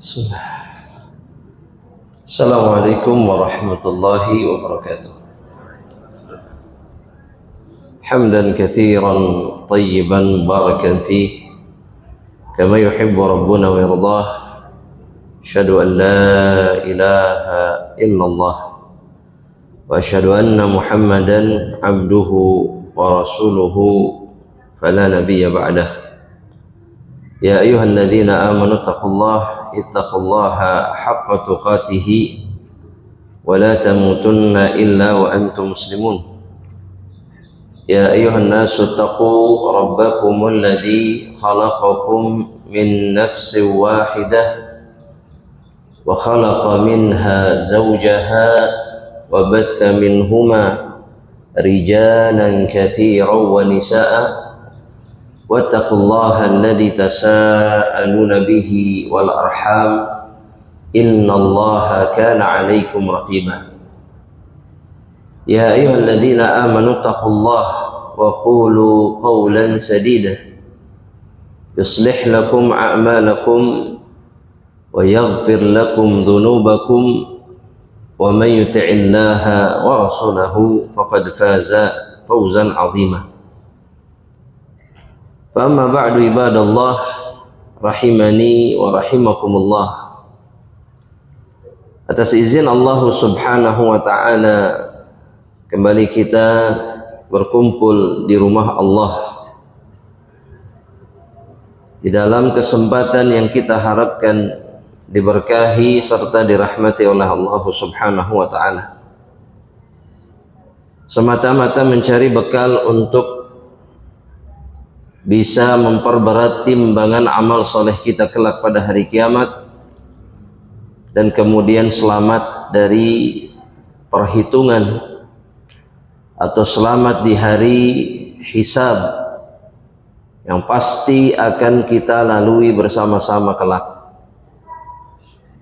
Bismillah. Assalamualaikum warahmatullahi wabarakatuh. Hamdan katsiran tayyiban barakan fih kama yuhibbu rabbuna wa yardah. Asyhadu an la ilaha illallah wa asyhadu anna Muhammadan abduhu wa rasuluhu fala nabiyya ba'dah. Ya ayyuhalladzina amanu ittaqullaha haqqa tuqatih wa la tamutunna illa wa antum muslimun. Ya ayyuhan nasu taqu rabbakumul ladzi khalaqakum min nafsin wahidah wa khalaqa minha zawjaha wa batha minhuma rijalan katsiran wa nisaa'a wattaqullaha alladzi tasaaluna bihi wal arham innallaha kana 'alaikum raqiba. Ya ayyuhalladzina amanu taqullaha wa qulu qawlan sadida yuslih lakum a'malakum wa yaghfir lakum dhunubakum wa man yuti'illaha wa rasulahu faqad faza fawzan 'azima. Fa amma ba'du ibadallah rahimani wa rahimakumullah. Atas izin Allah Subhanahu wa ta'ala, kembali kita berkumpul di rumah Allah di dalam kesempatan yang kita harapkan diberkahi serta dirahmati oleh Allah Subhanahu wa ta'ala, semata-mata mencari bekal untuk bisa memperberat timbangan amal soleh kita kelak pada hari kiamat, dan kemudian selamat dari perhitungan atau selamat di hari hisab yang pasti akan kita lalui bersama-sama kelak.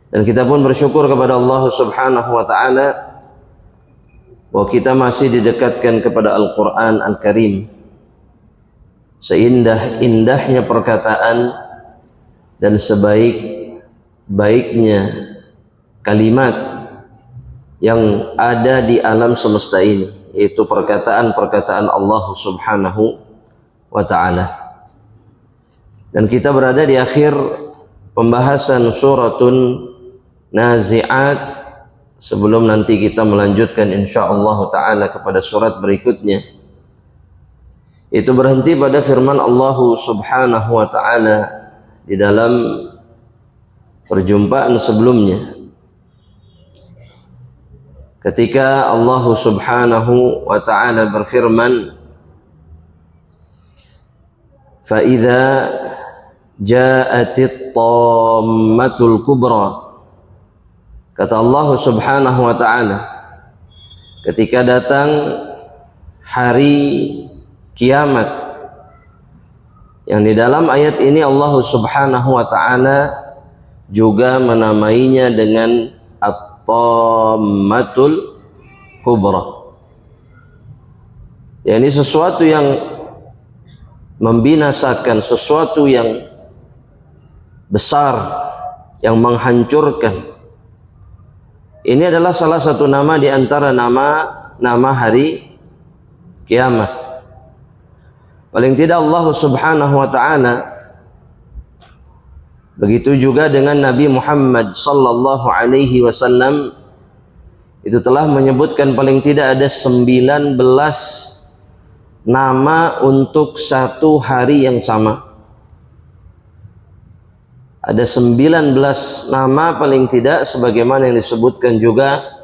Dan kita pun bersyukur kepada Allah Subhanahu wa ta'ala bahwa kita masih didekatkan kepada Al-Quran Al-Karim. Seindah-indahnya perkataan dan sebaik-baiknya kalimat yang ada di alam semesta ini, yaitu perkataan-perkataan Allah Subhanahu wa ta'ala. Dan kita berada di akhir pembahasan suratun Nazi'at, sebelum nanti kita melanjutkan insyaallah ta'ala kepada surat berikutnya. Itu berhenti pada firman Allah Subhanahu wa ta'ala di dalam perjumpaan sebelumnya, ketika Allah Subhanahu wa ta'ala berfirman, fa idza ja'atit tammatul kubra, kata Allah Subhanahu wa ta'ala, ketika datang hari kiamat, yang di dalam ayat ini Allah Subhanahu wa ta'ala juga menamainya dengan at-tammatul kubra, yakni sesuatu yang membinasakan, sesuatu yang besar, yang menghancurkan. Ini adalah salah satu nama di antara nama hari kiamat. Paling tidak Allah Subhanahu wa ta'ala, begitu juga dengan Nabi Muhammad sallallahu alaihi wasallam, itu telah menyebutkan paling tidak ada 19 nama untuk satu hari yang sama. Ada 19 nama paling tidak, sebagaimana yang disebutkan juga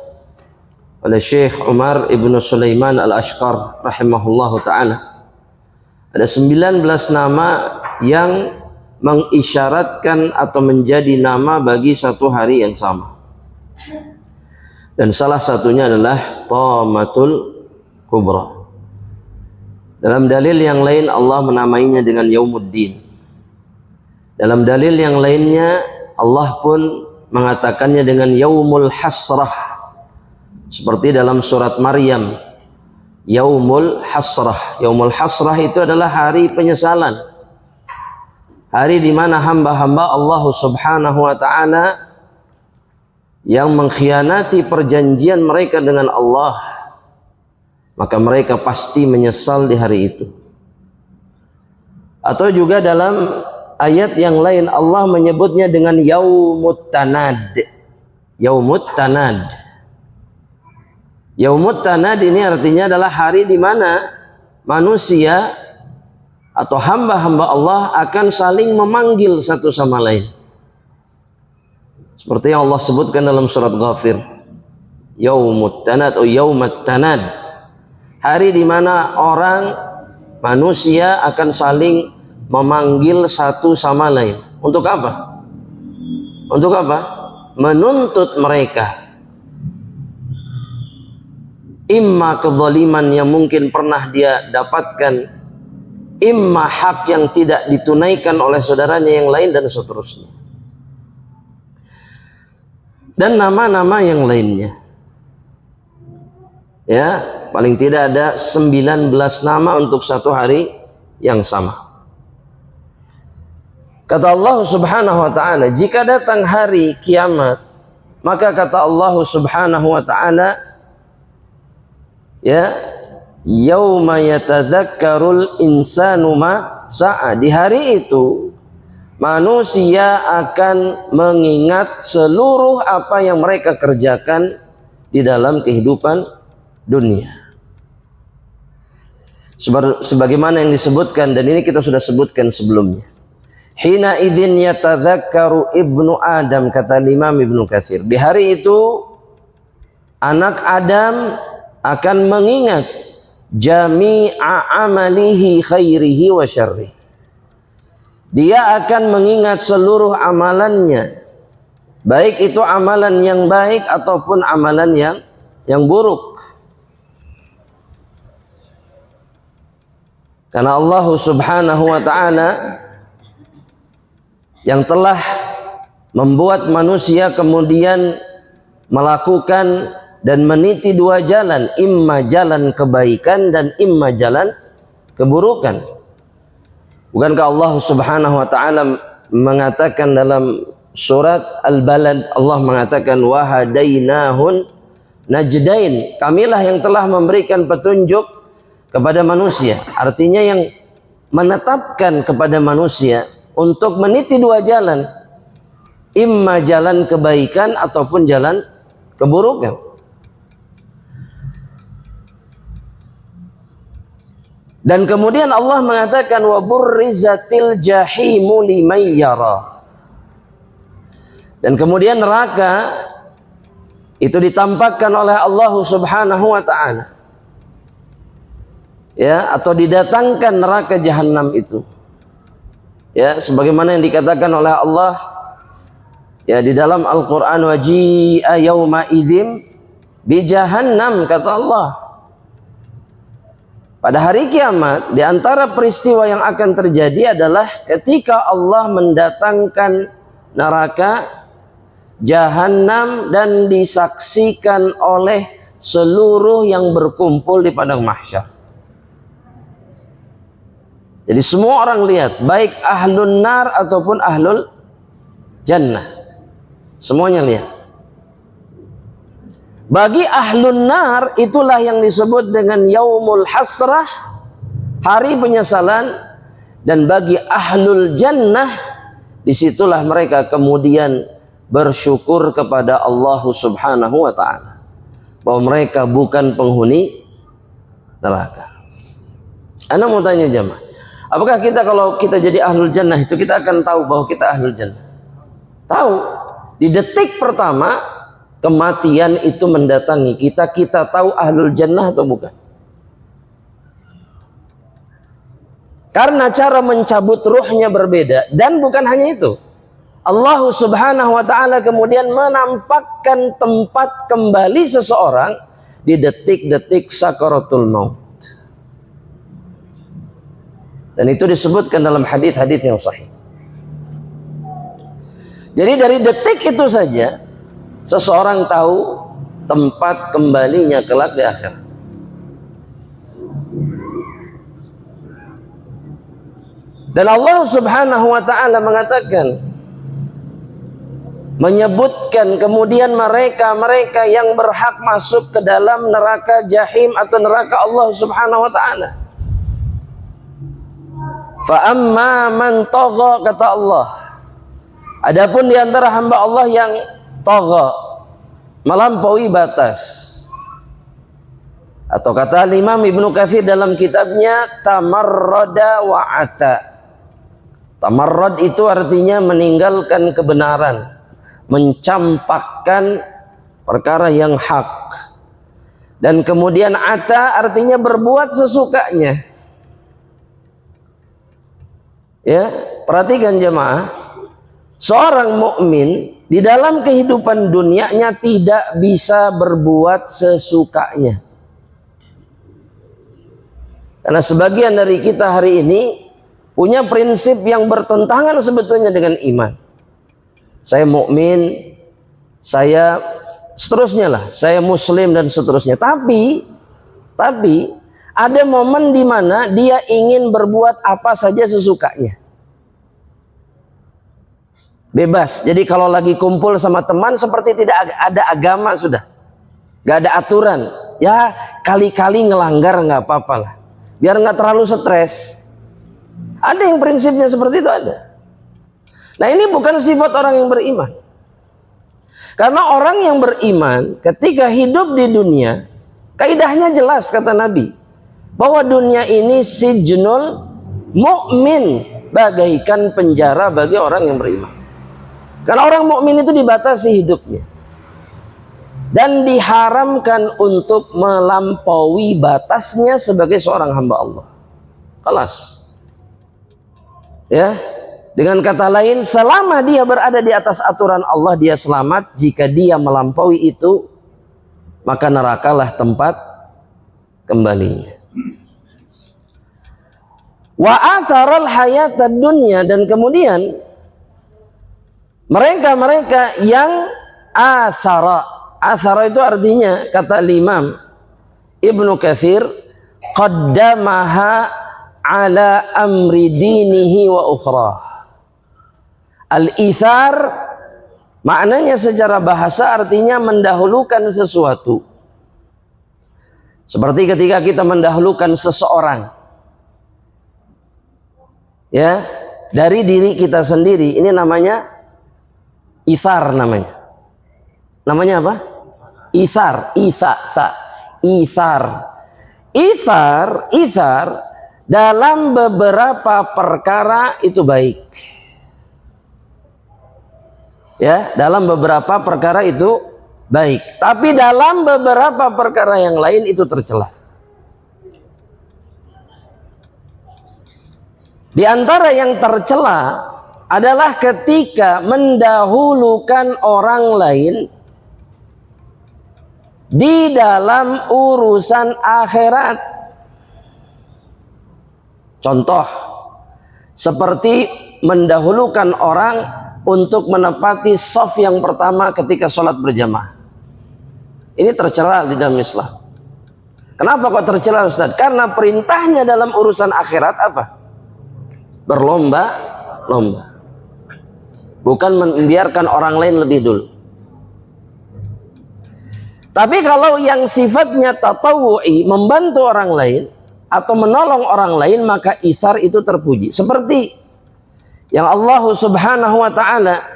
oleh Syekh Umar ibn Sulaiman al-Ashqar rahimahullahu ta'ala. Ada 19 nama yang mengisyaratkan atau menjadi nama bagi satu hari yang sama. Dan salah satunya adalah Tamatul Kubra. Dalam dalil yang lain Allah menamainya dengan Yaumuddin. Dalam dalil yang lainnya Allah pun mengatakannya dengan Yaumul Hasrah, seperti dalam surat Maryam, Yaumul Hasrah. Yaumul Hasrah itu adalah hari penyesalan. hari di mana hamba-hamba Allah Subhanahu wa taala yang mengkhianati perjanjian mereka dengan Allah, maka mereka pasti menyesal di hari itu. Atau juga dalam ayat yang lain Allah menyebutnya dengan yaumut tanad. Yaumut tanad. Yaumut tanad ini artinya adalah hari di mana manusia atau hamba-hamba Allah akan saling memanggil satu sama lain. Seperti yang Allah sebutkan dalam surat Ghafir. Yaumut tanad atau yaumat tanad. Hari di mana orang manusia akan saling memanggil satu sama lain. Untuk apa? Untuk apa? Menuntut mereka. Imma kezaliman yang mungkin pernah dia dapatkan, imma hak yang tidak ditunaikan oleh saudaranya yang lain, dan seterusnya. Dan nama-nama yang lainnya. Ya, paling tidak ada 19 nama untuk satu hari yang sama. Kata Allah Subhanahu wa taala, jika datang hari kiamat, maka kata Allah Subhanahu wa taala, ya, yauma yatadzakkarul insanu ma sa'a. Di hari itu manusia akan mengingat seluruh apa yang mereka kerjakan di dalam kehidupan dunia. Sebagaimana yang disebutkan, dan ini kita sudah sebutkan sebelumnya. Hina idzin yatadzakkaru ibnu Adam, kata Imam Ibnu Katsir. Di hari itu anak Adam akan mengingat jami'a amalihi khairihi wa syarrihi. Dia akan mengingat seluruh amalannya, baik itu amalan yang baik ataupun amalan yang buruk. Karena Allah Subhanahu wa taala yang telah membuat manusia kemudian melakukan dan meniti dua jalan, imma jalan kebaikan dan imma jalan keburukan. Bukankah Allah Subhanahu wa taala mengatakan dalam surat Al-Balad, Allah mengatakan wa hadainahun najdain, kamilah yang telah memberikan petunjuk kepada manusia. Artinya yang menetapkan kepada manusia untuk meniti dua jalan, imma jalan kebaikan ataupun jalan keburukan. Dan kemudian Allah mengatakan wa burrizatil jahimu liman yara. Dan kemudian neraka itu ditampakkan oleh Allah Subhanahu wa taala. Ya, atau didatangkan neraka jahanam itu. Ya, sebagaimana yang dikatakan oleh Allah ya di dalam Al-Qur'an, waji'a yauma idzin bi jahannam, kata Allah. Pada hari kiamat, di antara peristiwa yang akan terjadi adalah ketika Allah mendatangkan neraka jahanam dan disaksikan oleh seluruh yang berkumpul di padang mahsyar. Jadi semua orang lihat, baik ahlun nar ataupun ahlul jannah, semuanya lihat. Bagi ahlun nar itulah yang disebut dengan yaumul hasrah, hari penyesalan. Dan bagi ahlul jannah, disitulah mereka kemudian bersyukur kepada Allah Subhanahu wa ta'ala bahwa mereka bukan penghuni neraka. Ana mau tanya jemaah, apakah kita kalau kita jadi ahlul jannah itu kita akan tahu bahwa kita ahlul jannah? Tahu. Di detik pertama kematian itu mendatangi kita, kita tahu ahlul jannah atau bukan. Karena cara mencabut ruhnya berbeda. Dan bukan hanya itu, Allah Subhanahu wa ta'ala kemudian menampakkan tempat kembali seseorang di detik-detik sakaratul maut. Dan itu disebutkan dalam hadis-hadis yang sahih. Jadi dari detik itu saja seseorang tahu tempat kembalinya kelak di akhirat. Dan Allah Subhanahu wa taala mengatakan, menyebutkan kemudian mereka yang berhak masuk ke dalam neraka jahim atau neraka Allah Subhanahu wa taala. Fa amma man tagha, kata Allah, adapun di antara hamba Allah yang tagha, melampaui batas, atau kata Imam Ibnu Katsir dalam kitabnya tamarrada wa ata. Tamarrad itu artinya meninggalkan kebenaran, mencampakkan perkara yang hak. Dan kemudian ata artinya berbuat sesukanya. Ya, perhatikan jemaah, seorang mukmin di dalam kehidupan dunianya tidak bisa berbuat sesukanya. Karena sebagian dari kita hari ini punya prinsip yang bertentangan sebetulnya dengan iman. Saya mukmin, saya seterusnya lah, saya muslim dan seterusnya. Tapi ada momen di mana dia ingin berbuat apa saja sesukanya. Bebas. Jadi kalau lagi kumpul sama teman seperti tidak ada agama sudah. Gak ada aturan. Ya kali-kali ngelanggar nggak apa-apa lah. Biar nggak terlalu stres. Ada yang prinsipnya seperti itu, ada. Nah, ini bukan sifat orang yang beriman. Karena orang yang beriman ketika hidup di dunia, kaidahnya jelas kata Nabi, bahwa dunia ini sijnul mukmin, bagaikan penjara bagi orang yang beriman. Karena orang mukmin itu dibatasi hidupnya dan diharamkan untuk melampaui batasnya sebagai seorang hamba Allah. Kelas. Ya, dengan kata lain, selama dia berada di atas aturan Allah, dia selamat. Jika dia melampaui itu, maka nerakalah tempat kembalinya. Wa atharal hayatad dunya, dan kemudian mereka yang athara itu artinya, kata Imam Ibnu Katsir, qaddamaha ala amri dinihi wa ukhrah. Al-ithar maknanya secara bahasa artinya mendahulukan sesuatu. Seperti ketika kita mendahulukan seseorang, ya, dari diri kita sendiri, ini namanya ithar namanya. Namanya apa? Ithar, ithar dalam beberapa perkara itu baik. Ya, dalam beberapa perkara itu baik. Tapi dalam beberapa perkara yang lain itu tercela. Di antara yang tercela adalah ketika mendahulukan orang lain di dalam urusan akhirat. Contoh, seperti mendahulukan orang untuk menepati shaf yang pertama ketika sholat berjamaah. Ini tercela di dalam Islam. Kenapa kok tercela, Ustaz? Karena perintahnya dalam urusan akhirat apa? Berlomba-lomba. Bukan membiarkan orang lain lebih dulu. Tapi kalau yang sifatnya tatawu'i, membantu orang lain atau menolong orang lain, maka itsar itu terpuji. Seperti yang Allah Subhanahu wa taala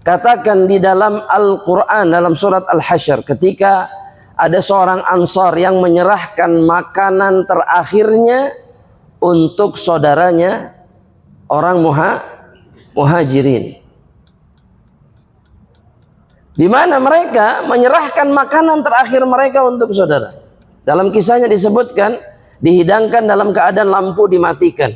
katakan di dalam Al-Qur'an dalam surat Al-Hasyr, ketika ada seorang Ansar yang menyerahkan makanan terakhirnya untuk saudaranya orang muhajirin. Di mana mereka menyerahkan makanan terakhir mereka untuk saudara. Dalam kisahnya disebutkan dihidangkan dalam keadaan lampu dimatikan.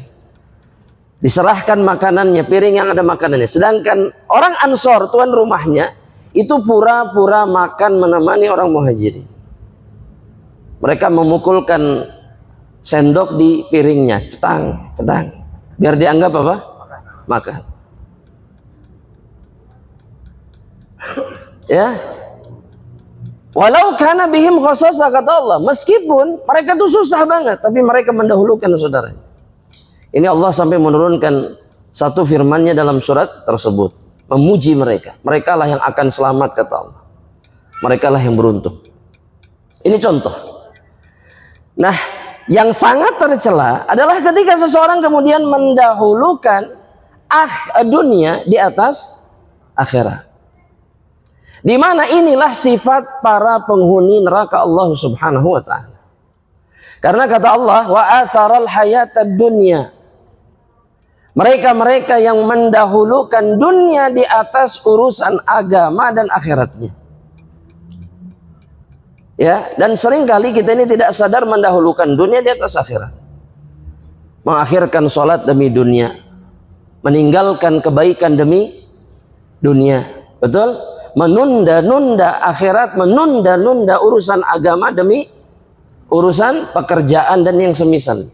Diserahkan makanannya, piring yang ada makanannya. Sedangkan orang Ansor, tuan rumahnya, itu pura-pura makan menemani orang muhajirin. Mereka memukulkan sendok di piringnya, cetang, biar dianggap apa? Makan. Ya, walau kana bihim khasasa, kata Allah, meskipun mereka tuh susah banget, tapi mereka mendahulukan saudaranya. Ini Allah sampai menurunkan satu firman-Nya dalam surat tersebut, memuji mereka. Mereka lah yang akan selamat, kata Allah. Mereka lah yang beruntung. Ini contoh. Nah, yang sangat tercela adalah ketika seseorang kemudian mendahulukan dunia di atas akhirat. Di mana inilah sifat para penghuni neraka Allah Subhanahu wa taala. Karena kata Allah, wa atharal hayatad dunya. Mereka-mereka yang mendahulukan dunia di atas urusan agama dan akhiratnya. Ya, dan seringkali kita ini tidak sadar mendahulukan dunia di atas akhirat. Mengakhirkan sholat demi dunia, meninggalkan kebaikan demi dunia. Betul? Menunda-nunda akhirat, menunda-nunda urusan agama demi urusan pekerjaan dan yang semisal.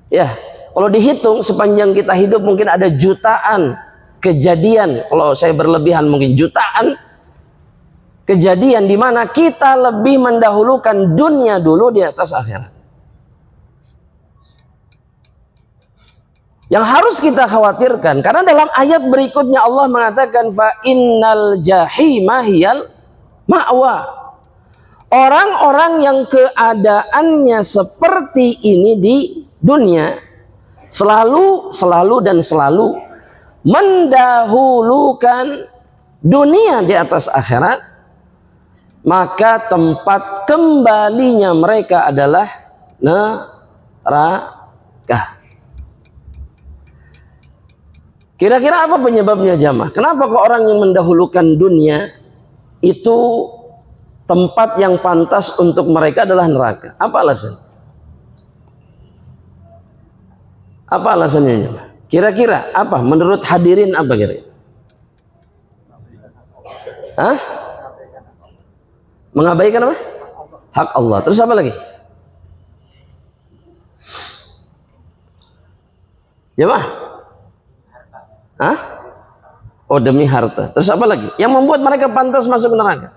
Ya, kalau dihitung sepanjang kita hidup mungkin ada jutaan kejadian, kalau saya berlebihan mungkin jutaan kejadian di mana kita lebih mendahulukan dunia dulu di atas akhirat. Yang harus kita khawatirkan, karena dalam ayat berikutnya Allah mengatakan fa innal jahima hiyal ma'wa. Orang-orang yang keadaannya seperti ini di dunia selalu mendahulukan dunia di atas akhirat, maka tempat kembalinya mereka adalah neraka. Kira-kira apa penyebabnya jamaah? Kenapa kok orang yang mendahulukan dunia itu tempat yang pantas untuk mereka adalah neraka? Apa alasan? Apa alasannya jamaah? Kira-kira apa? Menurut hadirin apa kira-kira? Hah? Mengabaikan apa? Hak Allah. Terus apa lagi? Jamaah? Hah? Oh, demi harta. Terus apa lagi? Yang membuat mereka pantas masuk neraka?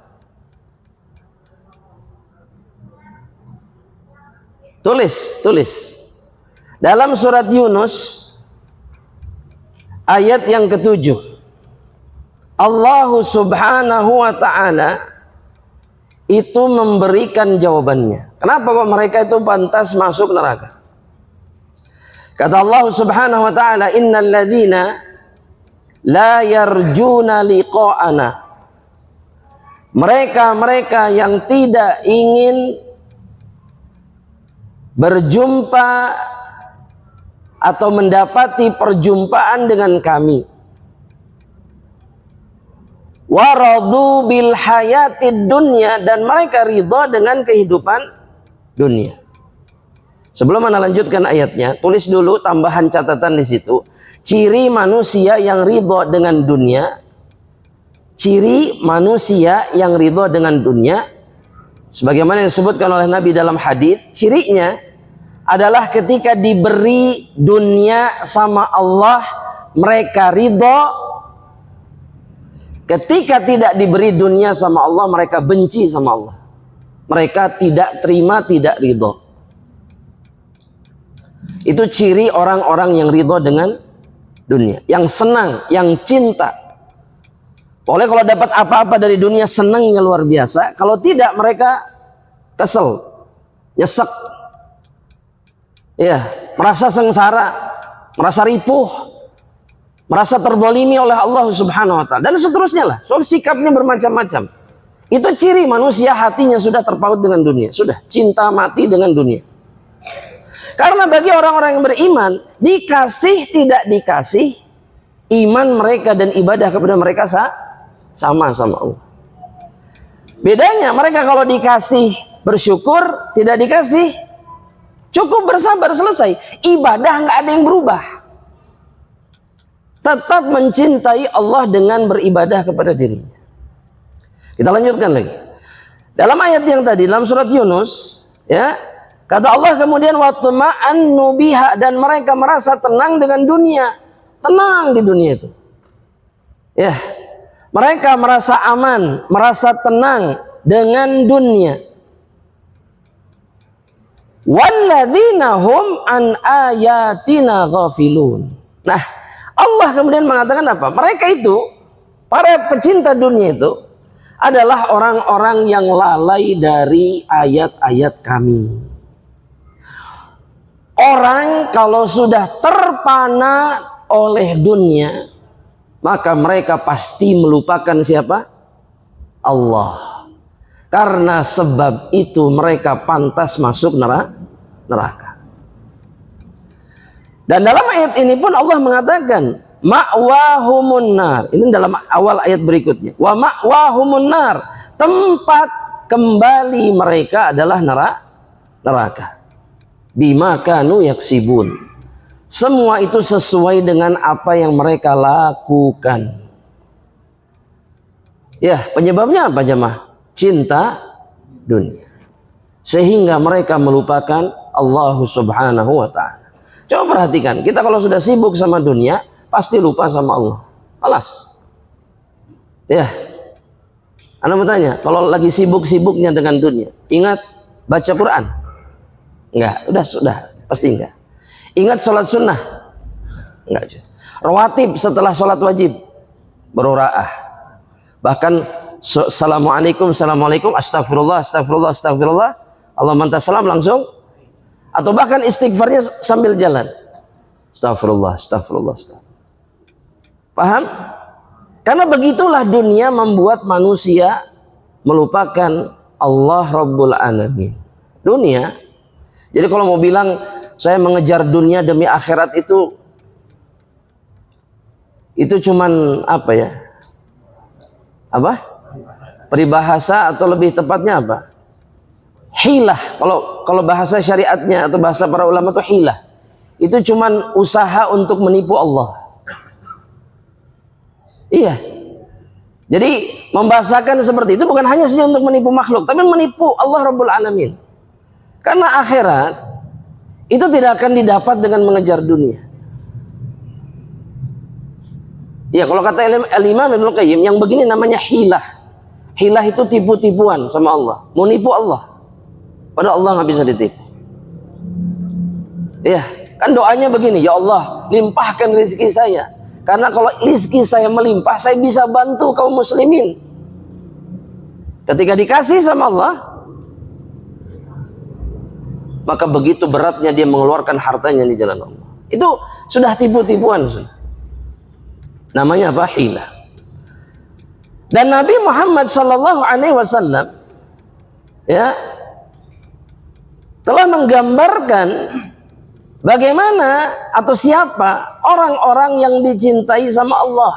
Tulis. Dalam surat Yunus ayat yang ke-7, Allah Subhanahu wa ta'ala itu memberikan jawabannya. Kenapa kok mereka itu pantas masuk neraka? Kata Allah Subhanahu wa ta'ala, innal ladzina la yarjuna liqa'ana. Mereka yang tidak ingin berjumpa atau mendapati perjumpaan dengan kami. Waradu bil hayatid dunya, dan mereka ridha dengan kehidupan dunia. Sebelum Anda lanjutkan ayatnya, tulis dulu tambahan catatan di situ. Ciri manusia yang ridha dengan dunia. Ciri manusia yang ridha dengan dunia, sebagaimana yang disebutkan oleh Nabi dalam hadis, cirinya adalah ketika diberi dunia sama Allah, mereka ridha. Ketika tidak diberi dunia sama Allah, mereka benci sama Allah. Mereka tidak terima, tidak ridho. Itu ciri orang-orang yang ridho dengan dunia, yang senang, yang cinta. Oleh kalau dapat apa-apa dari dunia, senangnya luar biasa. Kalau tidak, mereka kesel, nyesek, ya, merasa sengsara, merasa ripuh, merasa terzalimi oleh Allah Subhanahu wa ta'ala, dan seterusnya lah. Soal sikapnya bermacam-macam. Itu ciri manusia hatinya sudah terpaut dengan dunia, sudah cinta mati dengan dunia. Karena bagi orang-orang yang beriman, dikasih tidak dikasih, iman mereka dan ibadah kepada mereka sama Allah. Bedanya mereka kalau dikasih bersyukur, tidak dikasih cukup bersabar, selesai. Ibadah nggak ada yang berubah. Tetap mencintai Allah dengan beribadah kepada dirinya. Kita lanjutkan lagi. Dalam ayat yang tadi, dalam surat Yunus, ya, kata Allah kemudian watma'annu biha, dan mereka merasa tenang dengan dunia. Tenang di dunia itu. Ya. Mereka merasa aman, merasa tenang dengan dunia. walladzina hum an ayatina ghafilun. Nah, Allah kemudian mengatakan apa? Mereka itu, para pecinta dunia itu adalah orang-orang yang lalai dari ayat-ayat kami. Orang kalau sudah terpana oleh dunia, maka mereka pasti melupakan siapa? Allah. Karena sebab itu mereka pantas masuk neraka. Dan dalam ayat ini pun Allah mengatakan ma'wahumun nar. Ini dalam awal ayat berikutnya. Wa ma'wahumun nar. Tempat kembali mereka adalah neraka. Bima kanu yaksibun. Semua itu sesuai dengan apa yang mereka lakukan. Ya, penyebabnya apa jemaah? Cinta dunia. Sehingga mereka melupakan Allah Subhanahu wa ta'ala. Coba perhatikan, kita kalau sudah sibuk sama dunia, pasti lupa sama Allah. Alas. Ya. Anda bertanya, kalau lagi sibuk-sibuknya dengan dunia, ingat baca Quran? Enggak, sudah, pasti enggak. Ingat sholat sunnah? Enggak. Rawatib setelah sholat wajib? Berura'ah. Bahkan Assalamualaikum, astagfirullah, Allah mantas salam langsung, atau bahkan istighfarnya sambil jalan, astagfirullah. Paham? Karena begitulah dunia membuat manusia melupakan Allah Rabbul Alamin. Dunia. Jadi kalau mau bilang saya mengejar dunia demi akhirat itu cuman apa ya? Apa? Peribahasa atau lebih tepatnya apa? Hilah. Kalau bahasa syariatnya atau bahasa para ulama itu hilah. Itu cuman usaha untuk menipu Allah. Iya. Jadi membahasakan seperti itu bukan hanya saja untuk menipu makhluk, tapi menipu Allah Rabbul Alamin. Karena akhirat itu tidak akan didapat dengan mengejar dunia. Ya, kalau kata Imam Ibnu Qayyim, yang begini namanya hilah. Hilah itu tipu-tipuan sama Allah, mau nipu Allah, padahal Allah nggak bisa ditipu. Ya, kan doanya begini, ya Allah, limpahkan rezeki saya, karena kalau rezeki saya melimpah, saya bisa bantu kaum muslimin. Ketika dikasih sama Allah, maka begitu beratnya dia mengeluarkan hartanya di jalan Allah. Itu sudah tipu-tipuan. Namanya apa? Hilah. Dan Nabi Muhammad sallallahu alaihi wasallam ya telah menggambarkan bagaimana atau siapa orang-orang yang dicintai sama Allah.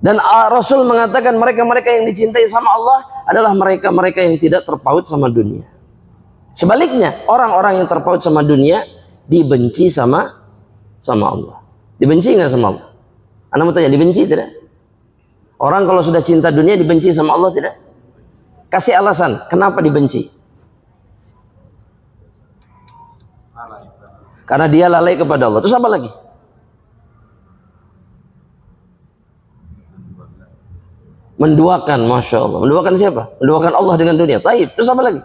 Dan Rasul mengatakan mereka-mereka yang dicintai sama Allah adalah mereka-mereka yang tidak terpaut sama dunia. Sebaliknya, orang-orang yang terpaut sama dunia dibenci sama Allah. Dibenci nggak sama Allah? Anda mau tanya, dibenci tidak? Orang kalau sudah cinta dunia dibenci sama Allah tidak? Kasih alasan, kenapa dibenci? Karena dia lalai kepada Allah. Terus apa lagi? Menduakan, Masya Allah. Menduakan siapa? Menduakan Allah dengan dunia. Taib. Terus apa lagi?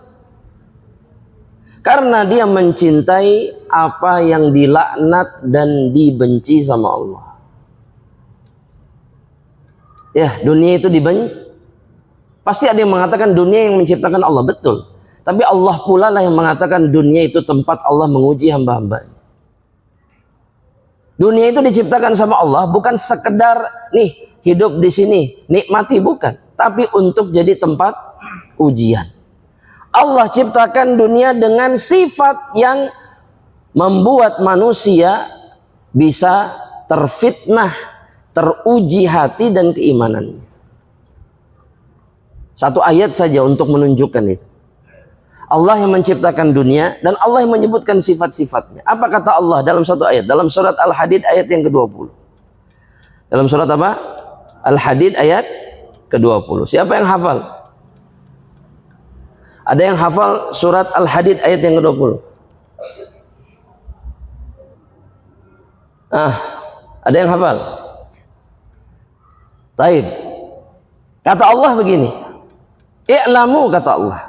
Karena dia mencintai apa yang dilaknat dan dibenci sama Allah. Ya, dunia itu dibenci. Pasti ada yang mengatakan dunia yang menciptakan Allah, betul. Tapi Allah pula lah yang mengatakan dunia itu tempat Allah menguji hamba-hamba. Dunia itu diciptakan sama Allah bukan sekedar nih hidup di sini nikmati, bukan, tapi untuk jadi tempat ujian. Allah ciptakan dunia dengan sifat yang membuat manusia bisa terfitnah, teruji hati dan keimanannya. Satu ayat saja untuk menunjukkan itu. Allah yang menciptakan dunia dan Allah yang menyebutkan sifat-sifatnya. Apa kata Allah dalam satu ayat? Dalam surat Al-Hadid ayat yang ke-20. Dalam surat apa? Al-Hadid ayat ke-20. Siapa yang hafal? Ada yang hafal surat Al-Hadid ayat yang ke-20? Ada yang hafal? Taib. Kata Allah begini. I'lamu, kata Allah.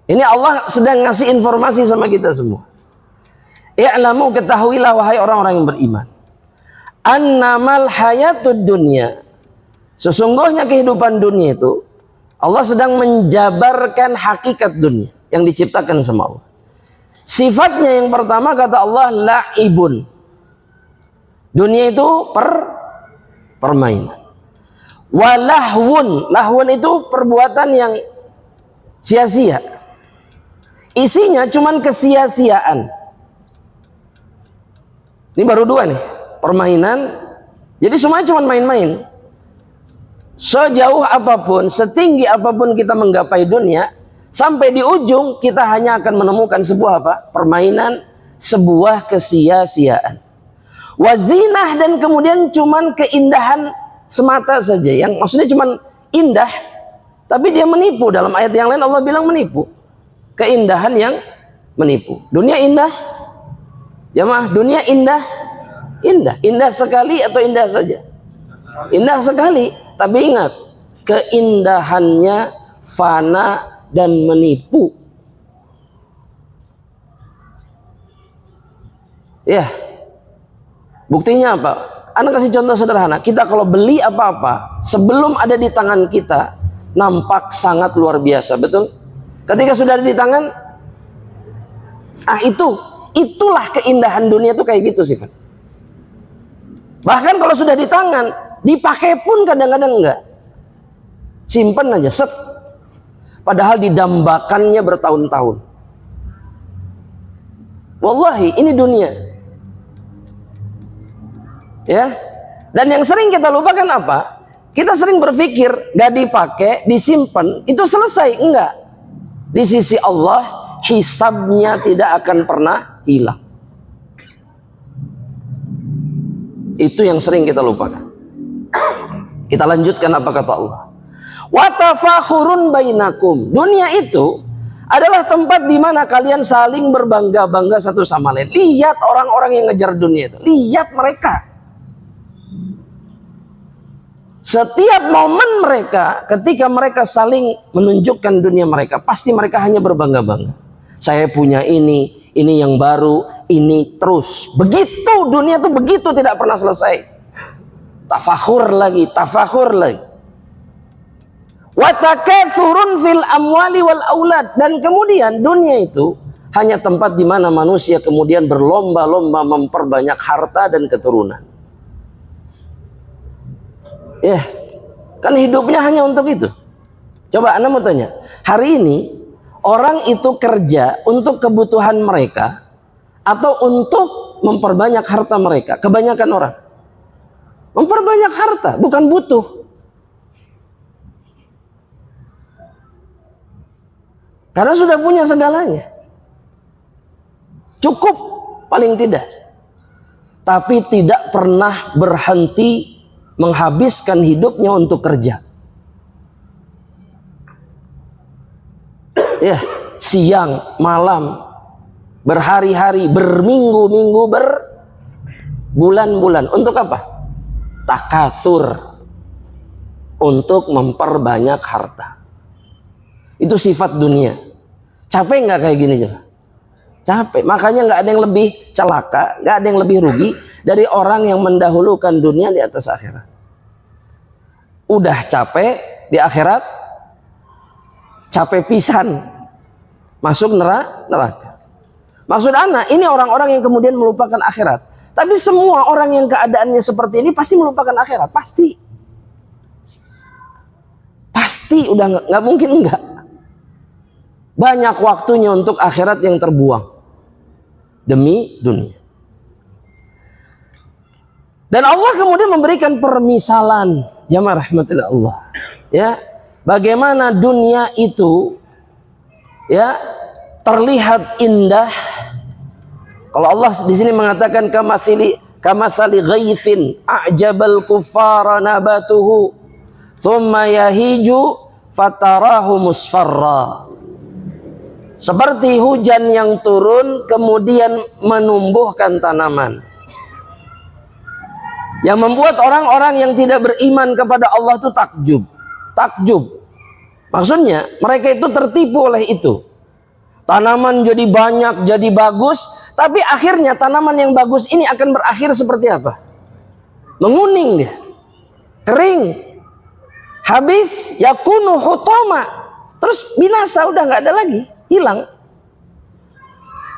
Ini Allah sedang ngasih informasi sama kita semua. I'lamu, ketahuilah wahai orang-orang yang beriman. Annamal hayatud dunya. Sesungguhnya kehidupan dunia itu, Allah sedang menjabarkan hakikat dunia yang diciptakan sama Allah. Sifatnya yang pertama kata Allah, la'ibun. Dunia itu permainan. Walahwun. Lahwun itu perbuatan yang sia-sia. Isinya cuman kesia-siaan. Ini baru dua nih, permainan. Jadi semuanya cuma main-main. Sejauh apapun, setinggi apapun kita menggapai dunia, sampai di ujung kita hanya akan menemukan sebuah apa? Permainan, sebuah kesia-siaan. Wazinah, dan kemudian cuman keindahan semata saja. Yang maksudnya cuman indah, tapi dia menipu. Dalam ayat yang lain Allah bilang menipu. Keindahan yang menipu. Dunia indah. Jamaah, dunia indah. Indah. Indah sekali atau indah saja? Indah sekali. Tapi ingat, keindahannya fana dan menipu. Ya. Buktinya apa? Anda kasih contoh sederhana. Kita kalau beli apa-apa, sebelum ada di tangan kita, nampak sangat luar biasa. Betul? Ketika sudah ada di tangan, itulah keindahan dunia itu kayak gitu sifat. Bahkan kalau sudah di tangan, dipakai pun kadang-kadang enggak. Simpen aja, set. Padahal didambakannya bertahun-tahun. Wallahi, ini dunia. Ya. Dan yang sering kita lupakan apa? Kita sering berpikir gak dipakai, disimpan, itu selesai. Enggak. Di sisi Allah, hisabnya tidak akan pernah hilang. Itu yang sering kita lupakan. Kita lanjutkan apa kata Allah. Wa tafakhurun bainakum. Dunia itu adalah tempat di mana kalian saling berbangga-bangga satu sama lain. Lihat orang-orang yang ngejar dunia itu. Lihat mereka. Setiap momen mereka, ketika mereka saling menunjukkan dunia mereka, pasti mereka hanya berbangga-bangga. Saya punya ini yang baru, ini terus. Begitu, dunia itu begitu, tidak pernah selesai. Tafakhur lagi, tafakhur lagi. Wa takatsurun fil amwali wal aulad. Dan kemudian dunia itu hanya tempat di mana manusia kemudian berlomba-lomba memperbanyak harta dan keturunan. Ya, kan hidupnya hanya untuk itu. Coba Anda mau tanya, hari ini orang itu kerja untuk kebutuhan mereka atau untuk memperbanyak harta mereka? Kebanyakan orang memperbanyak harta, bukan butuh. Karena sudah punya segalanya. Cukup paling tidak. Tapi tidak pernah berhenti menghabiskan hidupnya untuk kerja. Ya, siang, malam, berhari-hari, berminggu-minggu, berbulan-bulan. Untuk apa? Takatsur. Untuk memperbanyak harta. Itu sifat dunia. Capek nggak kayak gini coba? Capek. Makanya nggak ada yang lebih celaka, nggak ada yang lebih rugi dari orang yang mendahulukan dunia di atas akhirat. Udah capek di akhirat, capek pisan, masuk neraka. Maksud anak, ini orang-orang yang kemudian melupakan akhirat. Tapi semua orang yang keadaannya seperti ini pasti melupakan akhirat, pasti. Pasti udah nggak mungkin enggak. Banyak waktunya untuk akhirat yang terbuang demi dunia. Dan Allah kemudian memberikan permisalan, jamaah rahmatillah Allah, ya, bagaimana dunia itu ya terlihat indah. Kalau Allah di sini mengatakan kamatsali ghaitsin a'jabal kuffara nabatuhu thumma yahiju fatarahu musfarra. Seperti hujan yang turun kemudian menumbuhkan tanaman. Yang membuat orang-orang yang tidak beriman kepada Allah itu takjub. Takjub. Maksudnya mereka itu tertipu oleh itu. tanaman jadi banyak, jadi bagus, tapi akhirnya tanaman yang bagus ini akan berakhir seperti apa? Menguning dia, kering, habis, yakunu hutama, terus binasa, udah nggak ada lagi, hilang.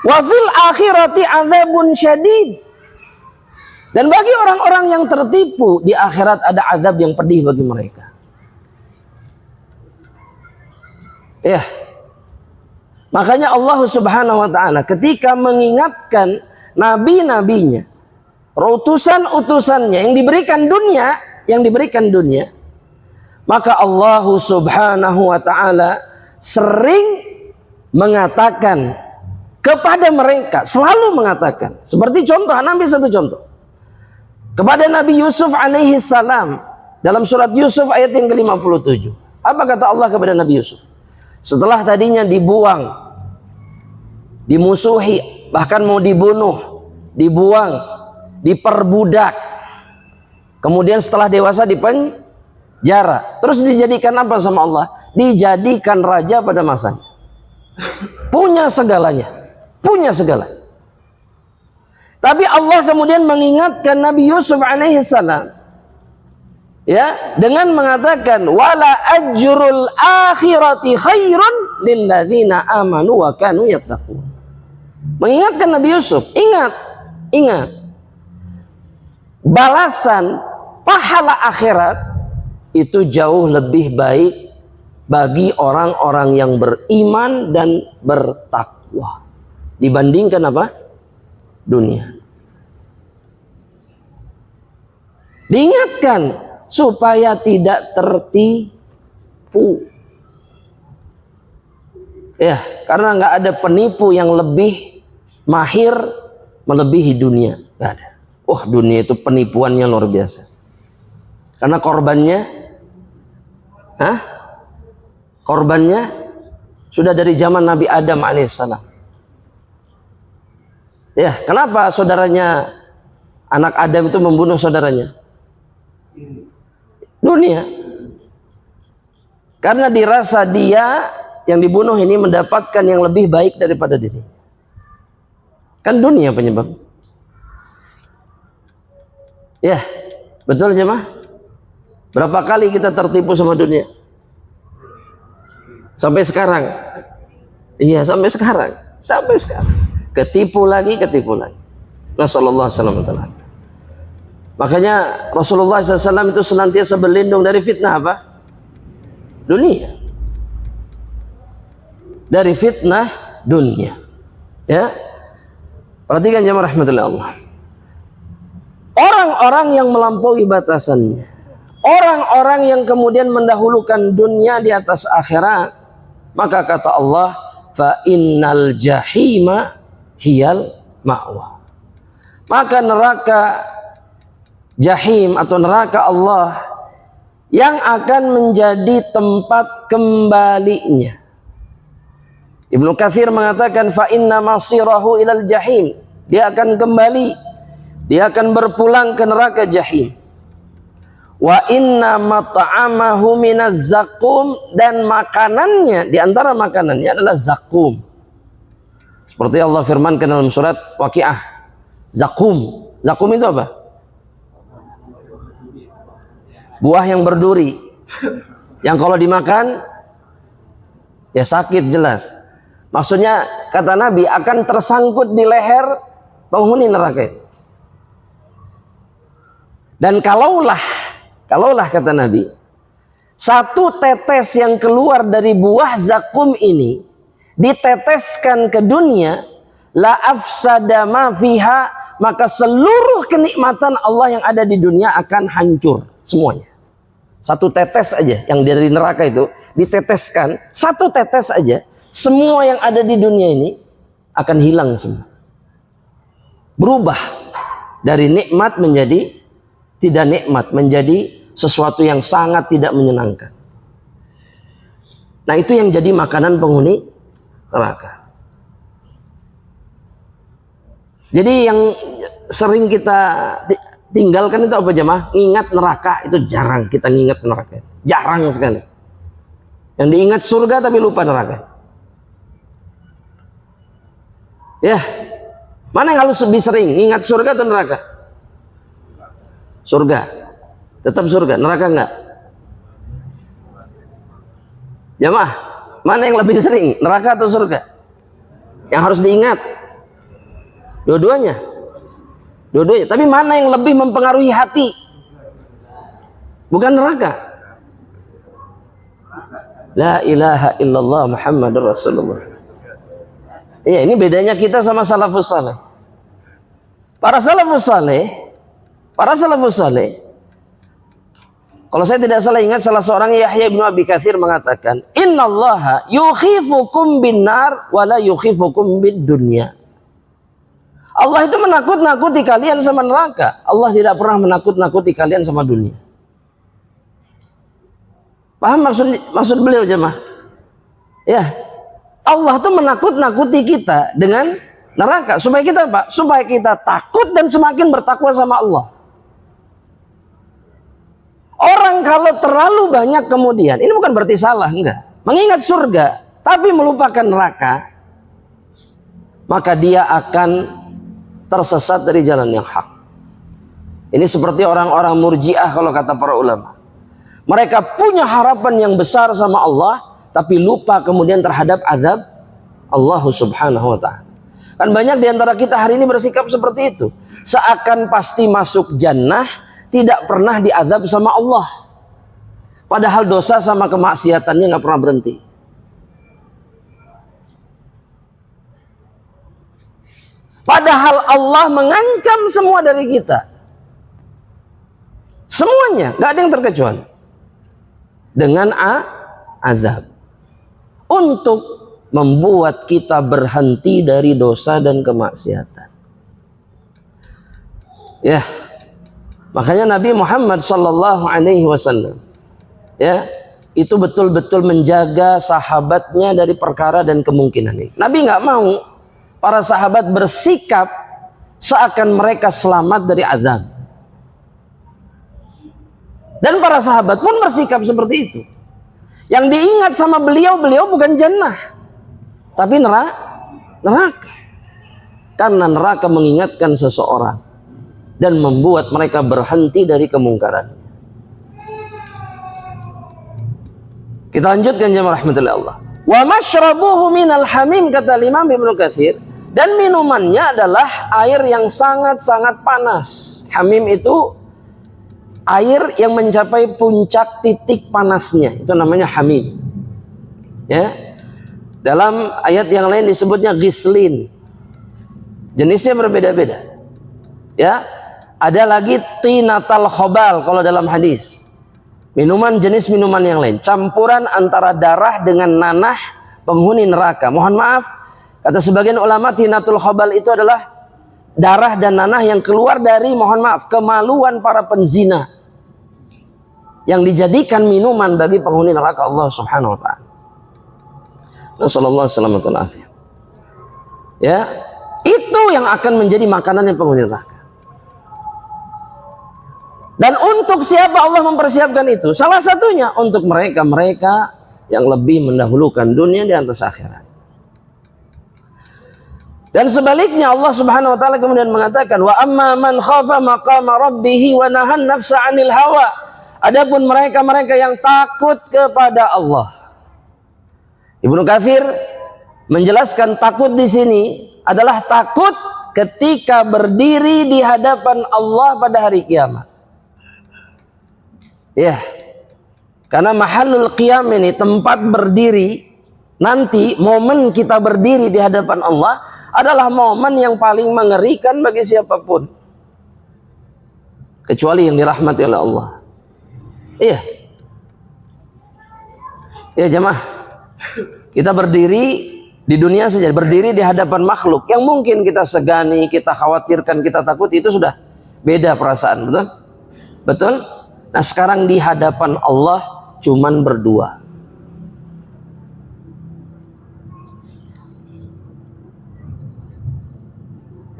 Wa fil akhirati adzabun syadid. Dan bagi orang-orang yang tertipu di akhirat ada azab yang pedih bagi mereka. Ya. Makanya Allah Subhanahu wa taala ketika mengingatkan nabi-nabinya, utusan-utusannya yang diberikan dunia, maka Allah Subhanahu wa taala sering mengatakan kepada mereka, selalu mengatakan. Seperti contoh, ambil satu contoh. Kepada Nabi Yusuf alaihi salam dalam surat Yusuf ayat yang ke-57. Apa kata Allah kepada Nabi Yusuf? Setelah tadinya dibuang, dimusuhi, bahkan mau dibunuh, dibuang, diperbudak. Kemudian setelah dewasa dipenjara. Terus dijadikan apa sama Allah? Dijadikan raja pada masanya. Punya segalanya. Punya segalanya. Tapi Allah kemudian mengingatkan Nabi Yusuf alaihi salam, ya, dengan mengatakan wala ajrul akhirati khairun lilladzina amanu wa kanu yattaqun. Mengingatkan Nabi Yusuf, ingat balasan pahala akhirat itu jauh lebih baik bagi orang-orang yang beriman dan bertakwa dibandingkan apa? Dunia. Diingatkan supaya tidak tertipu. Ya, karena nggak ada penipu yang lebih mahir melebihi dunia. Nggak ada. Oh, dunia itu penipuannya luar biasa. Karena korbannya sudah dari zaman Nabi Adam alaihissalam. Ya, kenapa saudaranya anak Adam itu membunuh saudaranya? Dunia. Karena dirasa dia yang dibunuh ini mendapatkan yang lebih baik daripada diri. Kan dunia penyebab. Ya, betul jemaah? Berapa kali kita tertipu sama dunia? Sampai sekarang. Iya, sampai sekarang. Ketipu lagi. Nasallallahu alaihi wasallam. Makanya Rasulullah SAW itu senantiasa berlindung dari fitnah apa? Dunia. Dari fitnah dunia. Ya. Perhatikan jemaah rahmatullah Allah. Orang-orang yang melampaui batasannya, orang-orang yang kemudian mendahulukan dunia di atas akhirat, maka kata Allah, fa innal jahima hiyal ma'wa. Maka neraka jahim atau neraka Allah yang akan menjadi tempat kembalinya. Ibnu Katsir mengatakan fa inna masirahu ilal jahim. Dia akan kembali, dia akan berpulang ke neraka jahim. Wa inna mat'amahu minaz zakum, dan makanannya, di antara makanannya adalah zakum. Seperti Allah firmankan dalam surat Waqiah, zakum. Zakum itu apa? Buah yang berduri, yang kalau dimakan ya sakit jelas. Maksudnya kata Nabi akan tersangkut di leher penghuni neraka. Dan kalaulah kata Nabi, satu tetes yang keluar dari buah zakum ini diteteskan ke dunia, la afsada ma fiha, maka seluruh kenikmatan Allah yang ada di dunia akan hancur semuanya. Satu tetes aja yang dari neraka itu diteteskan, satu tetes aja, semua yang ada di dunia ini akan hilang semua. Berubah dari nikmat menjadi tidak nikmat, menjadi sesuatu yang sangat tidak menyenangkan. Nah, itu yang jadi makanan penghuni neraka. Jadi yang sering kita tinggalkan itu apa jemaah? Ingat neraka itu jarang kita ingat neraka. Jarang sekali. Yang diingat surga tapi lupa neraka. Ya, mana yang harus lebih sering ingat surga atau neraka? Surga, tetap surga. Neraka enggak? Jamaah, mana yang lebih sering, neraka atau surga? Yang harus diingat dua-duanya. Dua-duanya. Tapi mana yang lebih mempengaruhi hati? Bukan neraka. La ilaha illallah Muhammadur Rasulullah. Iya, ini bedanya kita sama salafus saleh. Para salafus saleh, kalau saya tidak salah ingat, salah seorang Yahya bin Abi Katsir mengatakan, "Innallaha yukhifukum bin-nar wa la yukhifukum bid-dunya." Allah itu menakut-nakuti kalian sama neraka. Allah tidak pernah menakut-nakuti kalian sama dunia. Paham maksud beliau jemaah? Ya. Allah itu menakut-nakuti kita dengan neraka supaya kita apa? Supaya kita takut dan semakin bertakwa sama Allah. Orang kalau terlalu banyak kemudian, ini bukan berarti salah, enggak. Mengingat surga, tapi melupakan neraka, maka dia akan tersesat dari jalan yang hak. Ini seperti orang-orang murji'ah kalau kata para ulama. Mereka punya harapan yang besar sama Allah, tapi lupa kemudian terhadap azab Allah subhanahu wa ta'ala. Kan banyak diantara kita hari ini bersikap seperti itu. Seakan pasti masuk jannah, tidak pernah diazab sama Allah. Padahal dosa sama kemaksiatannya nggak pernah berhenti. Padahal Allah mengancam semua dari kita. Semuanya, nggak ada yang terkecuali. Dengan azab. Untuk membuat kita berhenti dari dosa dan kemaksiatan. Ya. Makanya Nabi Muhammad sallallahu alaihi wasallam ya, itu betul-betul menjaga sahabatnya dari perkara dan kemungkinan ini. Nabi nggak mau para sahabat bersikap seakan mereka selamat dari azab. Dan para sahabat pun bersikap seperti itu. Yang diingat sama beliau bukan jannah, tapi neraka. Karena neraka mengingatkan seseorang dan membuat mereka berhenti dari kemungkaran. Kita lanjutkan jemaah rahmatullahi Allah. Wa mashrabuhu minal hamim, kata Imam Ibnu Katsir, dan minumannya adalah air yang sangat-sangat panas. Hamim itu air yang mencapai puncak titik panasnya, itu namanya hamim. Ya. Dalam ayat yang lain disebutnya ghislin. Jenisnya berbeda-beda. Ya. Ada lagi tinatal khobal kalau dalam hadis. Jenis minuman yang lain, campuran antara darah dengan nanah penghuni neraka. Mohon maaf, kata sebagian ulama, tinatul khobal itu adalah darah dan nanah yang keluar dari, mohon maaf, kemaluan para penzina, yang dijadikan minuman bagi penghuni neraka Allah subhanahu wa ta'ala. Nasallallahu alaihi wasallam. Ya, itu yang akan menjadi makanan yang penghuni neraka. Dan untuk siapa Allah mempersiapkan itu? Salah satunya untuk mereka-mereka yang lebih mendahulukan dunia di atas akhirat. Dan sebaliknya Allah subhanahu wa ta'ala kemudian mengatakan, wa amma man khafa maqama rabbih wa nahan nafsa 'anil hawa. Adapun mereka-mereka yang takut kepada Allah. Ibnu Katsir menjelaskan takut di sini adalah takut ketika berdiri di hadapan Allah pada hari kiamat. Ya. Karena mahalul qiyam ini, tempat berdiri nanti, momen kita berdiri di hadapan Allah adalah momen yang paling mengerikan bagi siapapun. Kecuali yang dirahmati oleh Allah. Iya. Ya jemaah, kita berdiri di dunia saja, berdiri di hadapan makhluk yang mungkin kita segani, kita khawatirkan, kita takut, itu sudah beda perasaan, betul? Betul? Nah sekarang di hadapan Allah cuman berdua.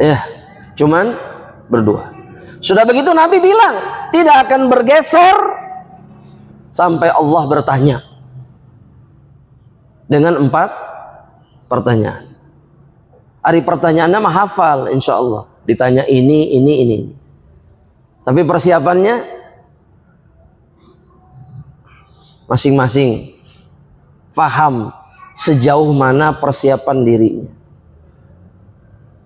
Ya, cuman berdua. Sudah begitu Nabi bilang tidak akan bergeser sampai Allah bertanya dengan 4 pertanyaan. Hari pertanyaannya mah hafal insya Allah. Ditanya ini. Tapi persiapannya masing-masing paham sejauh mana persiapan dirinya.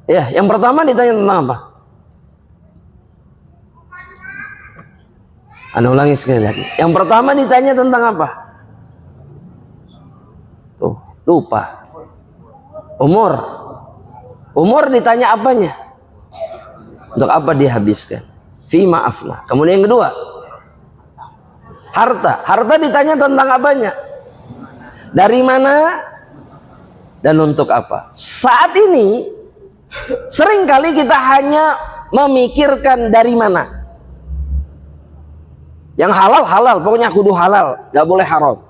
Ya, yang pertama ditanya tentang apa? Anda ulangi sekali lagi. Yang pertama ditanya tentang apa? Tuh, lupa. Umur ditanya apanya? Untuk apa dihabiskan? Fima afna. Kemudian yang kedua, harta ditanya tentang apanya? Dari mana dan untuk apa? Saat ini seringkali kita hanya memikirkan dari mana. Yang halal, pokoknya kudu halal, gak boleh haram.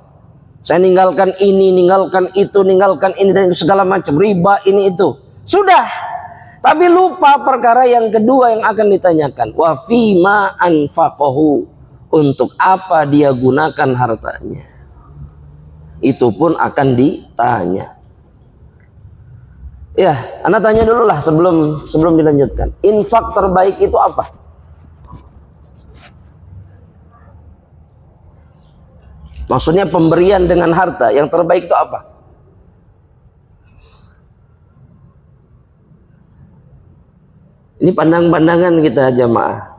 Saya ninggalkan ini, ninggalkan itu, ninggalkan ini dan itu segala macam, riba ini itu. Sudah. Tapi lupa perkara yang kedua yang akan ditanyakan. Wa fima anfaqahu. Untuk apa dia gunakan hartanya. Itu pun akan ditanya. Ya, Anda tanya dulu lah sebelum dilanjutkan. Infak terbaik itu apa? Maksudnya pemberian dengan harta yang terbaik itu apa? Ini pandangan kita jamaah.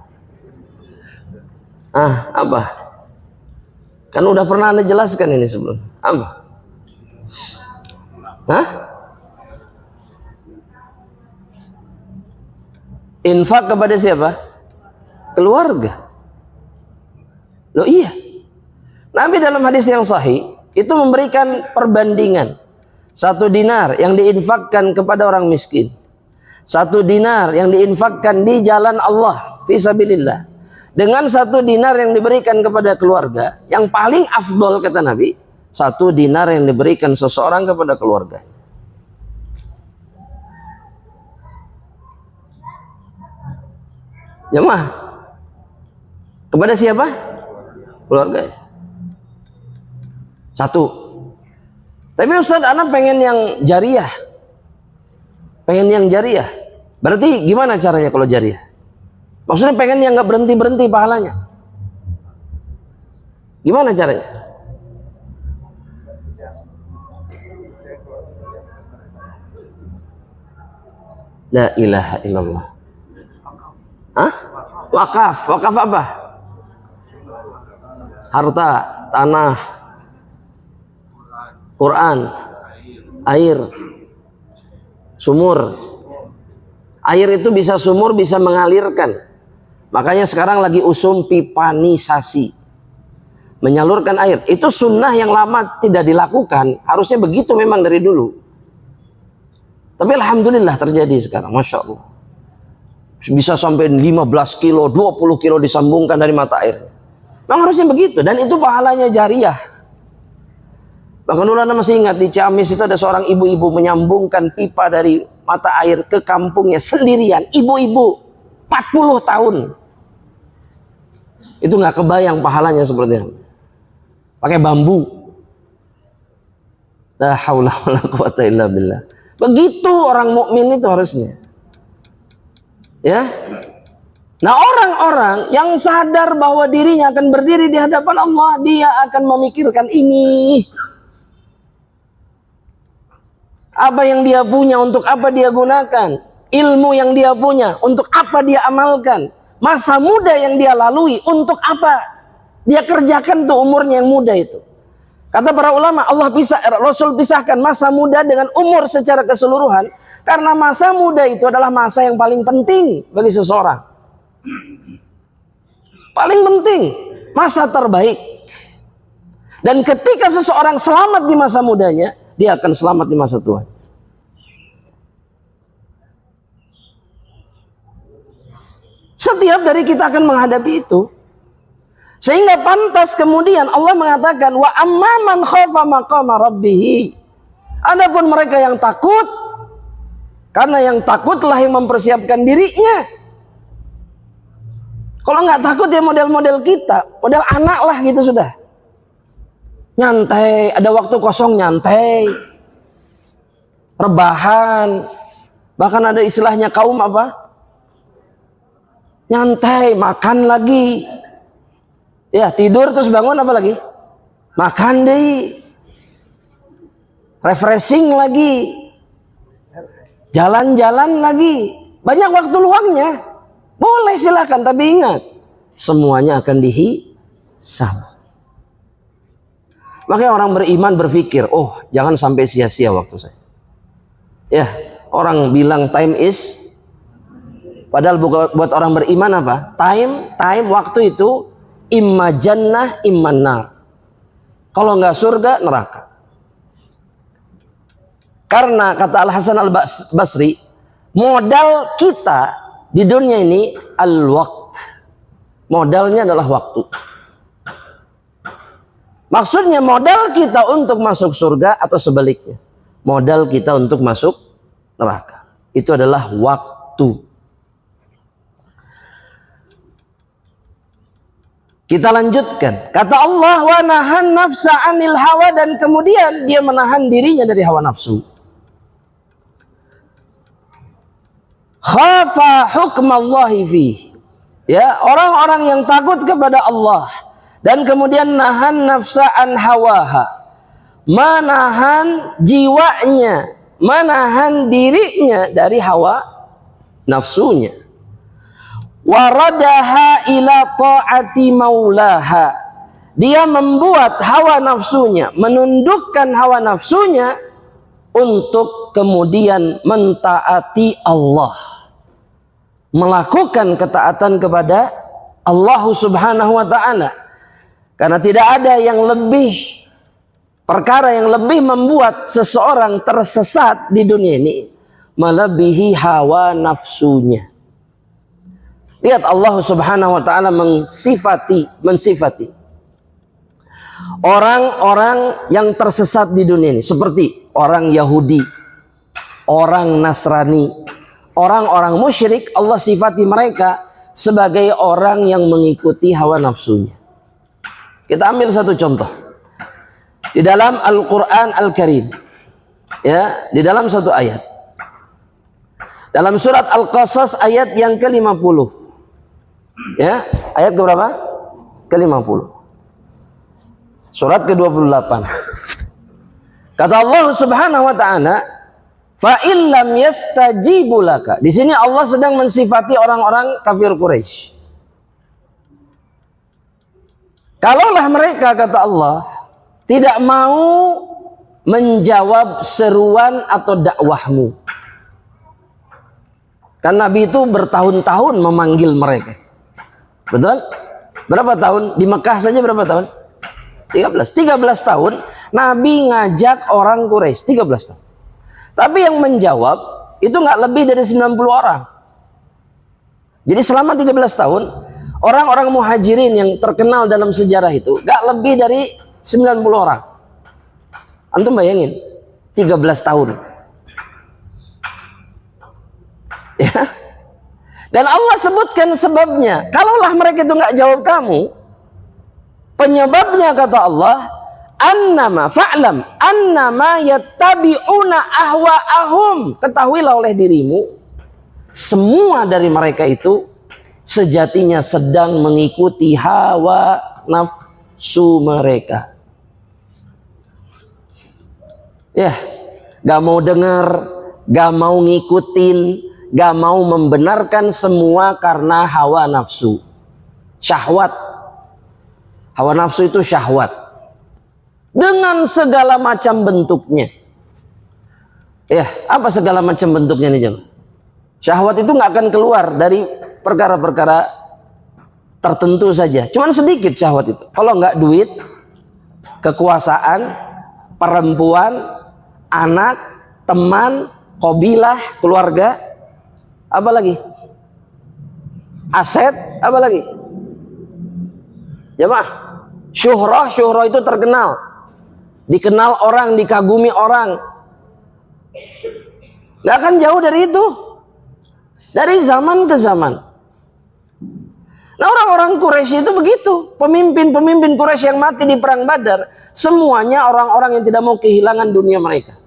Apa? Kan udah pernah Anda jelaskan ini sebelum. Apa? Infak kepada siapa? Keluarga. Loh iya. Nabi dalam hadis yang sahih itu memberikan perbandingan. 1 dinar yang diinfakkan kepada orang miskin. 1 dinar yang diinfakkan di jalan Allah fisabilillah. Dengan 1 dinar yang diberikan kepada keluarga, yang paling afdol kata Nabi, 1 dinar yang diberikan seseorang kepada keluarga. Jemaah, kepada siapa? Keluarga. 1. Tapi Ustaz, anak pengen yang jariah. Berarti gimana caranya kalau jariah? Maksudnya pengen yang gak berhenti-berhenti pahalanya. Gimana caranya? La ilaha illallah. Wakaf apa? Harta, tanah, Quran, air, sumur. Air itu bisa sumur, bisa mengalirkan. Makanya sekarang lagi usum pipanisasi, menyalurkan air. Itu sunnah yang lama tidak dilakukan. Harusnya begitu memang dari dulu. Tapi alhamdulillah terjadi sekarang, masya Allah. Bisa sampai 15 kilo, 20 kilo disambungkan dari mata air. Memang harusnya begitu, dan itu pahalanya jariah. Bahkan dulu Anda masih ingat di Ciamis itu ada seorang ibu-ibu menyambungkan pipa dari mata air ke kampungnya sendirian. Ibu-ibu 40 tahun. Itu nggak kebayang pahalanya seperti itu. Pakai bambu. La haula wala quwata illa billah. Begitu orang mukmin itu harusnya. Ya. Nah, orang-orang yang sadar bahwa dirinya akan berdiri di hadapan Allah, dia akan memikirkan ini. Apa yang dia punya, untuk apa dia gunakan. Ilmu yang dia punya, untuk apa dia amalkan. Masa muda yang dia lalui, untuk apa dia kerjakan tuh umurnya yang muda itu. Kata para ulama, Rasul pisahkan masa muda dengan umur secara keseluruhan. Karena masa muda itu adalah masa yang paling penting bagi seseorang. Paling penting, masa terbaik. Dan ketika seseorang selamat di masa mudanya, dia akan selamat di masa tua. Setiap dari kita akan menghadapi itu. Sehingga pantas kemudian Allah mengatakan wa amman khafa maqama rabbih. Adapun mereka yang takut, karena yang takutlah yang mempersiapkan dirinya. Kalau nggak takut ya model-model kita, model anak lah gitu sudah. Nyantai, ada waktu kosong nyantai, rebahan, Bahkan ada istilahnya kaum apa? Nyantai, makan lagi. Ya, tidur terus bangun apa lagi? Makan deh. Refreshing lagi. Jalan-jalan lagi. Banyak waktu luangnya. Boleh silakan, tapi ingat, semuanya akan dihisab. Makanya orang beriman berpikir, oh jangan sampai sia-sia waktu saya. Ya, orang bilang time is, padahal buat orang beriman apa? Time waktu itu imma jannah imma nar. Kalau nggak surga, neraka. Karena kata Al-Hasan Al-Basri, modal kita di dunia ini al-waqt. Modalnya adalah waktu. Maksudnya modal kita untuk masuk surga atau sebaliknya. Modal kita untuk masuk neraka. Itu adalah waktu. Kita lanjutkan. Kata Allah, wa nahan nafsa anil hawa, dan kemudian dia menahan dirinya dari hawa nafsu. Khafa hukmallahi fih. Ya, orang-orang yang takut kepada Allah dan kemudian nahan nafsa an hawaha, menahan jiwanya, menahan dirinya dari hawa nafsunya. Waradaha ila ta'ati maulaha. Dia membuat hawa nafsunya, menundukkan hawa nafsunya untuk kemudian mentaati Allah. Melakukan ketaatan kepada Allah Subhanahu wa ta'ala. Karena tidak ada yang lebih, perkara yang lebih membuat seseorang tersesat di dunia ini melebihi hawa nafsunya. Lihat Allah Subhanahu wa ta'ala mensifati orang-orang yang tersesat di dunia ini, seperti orang Yahudi, orang Nasrani, orang-orang musyrik. Allah sifati mereka sebagai orang yang mengikuti hawa nafsunya. Kita ambil satu contoh di dalam Al-Quran Al-Karim, ya, di dalam satu ayat, dalam surat Al-Qasas ayat yang ke-50. Ya, ayat ke berapa? Ke-50. Surat ke-28. Kata Allah Subhanahu wa ta'ala, fa illam yastajibu laka. Di sini Allah sedang mensifati orang-orang kafir Quraisy. Kalaulah mereka, kata Allah, tidak mau menjawab seruan atau dakwahmu. Kan Nabi itu bertahun-tahun memanggil mereka. Betul? Berapa tahun? Di Mekah saja berapa tahun? 13 tahun Nabi ngajak orang Quraisy, 13 tahun. Tapi yang menjawab itu nggak lebih dari 90 orang. Jadi selama 13 tahun orang-orang muhajirin yang terkenal dalam sejarah itu nggak lebih dari 90 orang. Antum bayangin, 13 tahun. Ya. Dan Allah sebutkan sebabnya. Kalaulah mereka itu nggak jawab kamu, penyebabnya kata Allah, annama fa'lam annama yattabi'una ahwa'ahum. Ketahuilah oleh dirimu, semua dari mereka itu sejatinya sedang mengikuti hawa nafsu mereka. Ya, gak mau dengar, gak mau ngikutin, gak mau membenarkan, semua karena hawa nafsu, syahwat. Hawa nafsu itu syahwat dengan segala macam bentuknya. Ya, apa segala macam bentuknya nih jemaah? Syahwat itu nggak akan keluar dari perkara-perkara tertentu saja. Cuman sedikit syahwat itu. Kalau nggak duit, kekuasaan, perempuan, anak, teman, kabilah, keluarga, apa lagi? Aset, apa lagi? Jemaah, syuhrah itu terkenal, dikenal orang, dikagumi orang. Gak akan jauh dari itu, dari zaman ke zaman. Nah, orang-orang Quraisy itu begitu. Pemimpin-pemimpin Quraisy yang mati di perang Badar, semuanya orang-orang yang tidak mau kehilangan dunia mereka.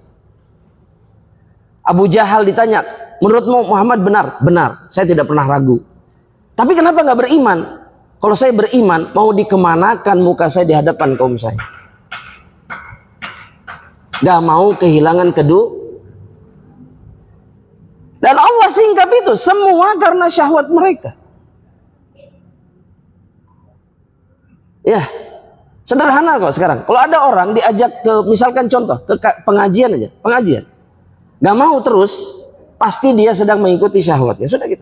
Abu Jahal ditanya, menurutmu Muhammad benar? Benar, saya tidak pernah ragu. Tapi kenapa nggak beriman? Kalau saya beriman, mau dikemanakan muka saya di hadapan kaum saya? Gak mau kehilangan kedua. Dan Allah singkap itu semua karena syahwat mereka. Ya, sederhana kok sekarang. Kalau ada orang diajak ke, misalkan contoh, ke pengajian aja, pengajian. Gak mau terus, pasti dia sedang mengikuti syahwatnya. Sudah gitu.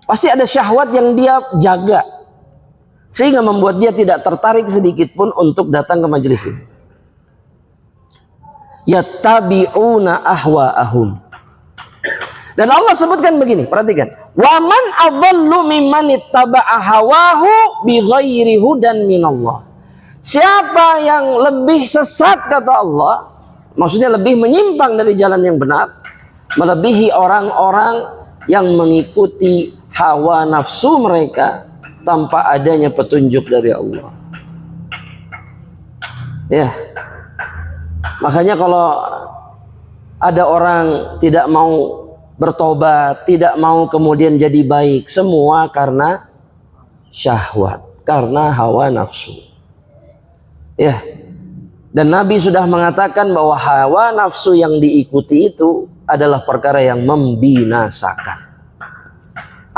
Pasti ada syahwat yang dia jaga. Sehingga membuat dia tidak tertarik sedikit pun untuk datang ke majelis ini. Yattabi'una ahwa'ahum. Dan Allah sebutkan begini, perhatikan. Wa man adallu mimman ittaba'a hawahu bighairi hudan minallah. Siapa yang lebih sesat kata Allah, maksudnya lebih menyimpang dari jalan yang benar, melebihi orang-orang yang mengikuti hawa nafsu mereka tanpa adanya petunjuk dari Allah. Ya. Makanya kalau ada orang tidak mau bertobat, tidak mau kemudian jadi baik, semua karena syahwat, karena hawa nafsu. Ya. Dan Nabi sudah mengatakan bahwa hawa nafsu yang diikuti itu adalah perkara yang membinasakan.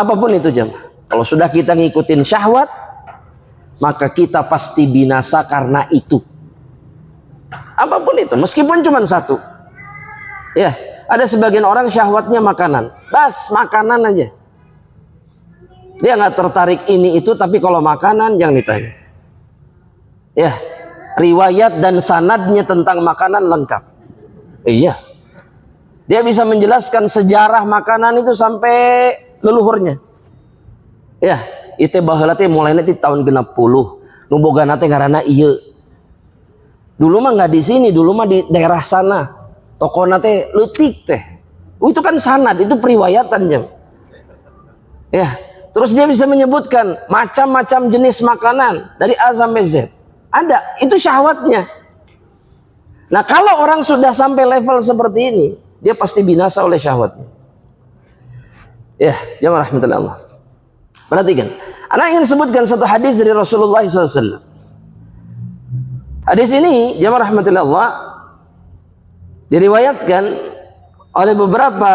Apapun itu jemaah. Kalau sudah kita ngikutin syahwat, maka kita pasti binasa karena itu. Apapun itu, meskipun cuma satu. Ya, ada sebagian orang syahwatnya makanan. Bas, makanan aja. Dia nggak tertarik ini itu, tapi kalau makanan jangan ditanya. Ya, riwayat dan sanadnya tentang makanan lengkap. Iya. Dia bisa menjelaskan sejarah makanan itu sampai leluhurnya. Ya, itu baheula teh mulainya di tahun 60. Nu bogana teh ngaranna ieu. Dulu mah nggak di sini, dulu mah di daerah sana. Tokona teh leutik teh. Itu kan sanad, itu periwayatan jam. Ya, terus dia bisa menyebutkan macam-macam jenis makanan dari A sampai Z. Ada, itu syahwatnya. Nah, kalau orang sudah sampai level seperti ini, dia pasti binasa oleh syahwatnya. Ya, jamaah rahmatullah Allah. Perhatikan, anak ingin sebutkan satu hadis dari Rasulullah SAW. Hadis ini, jamaah rahmatullah Allah, diriwayatkan oleh beberapa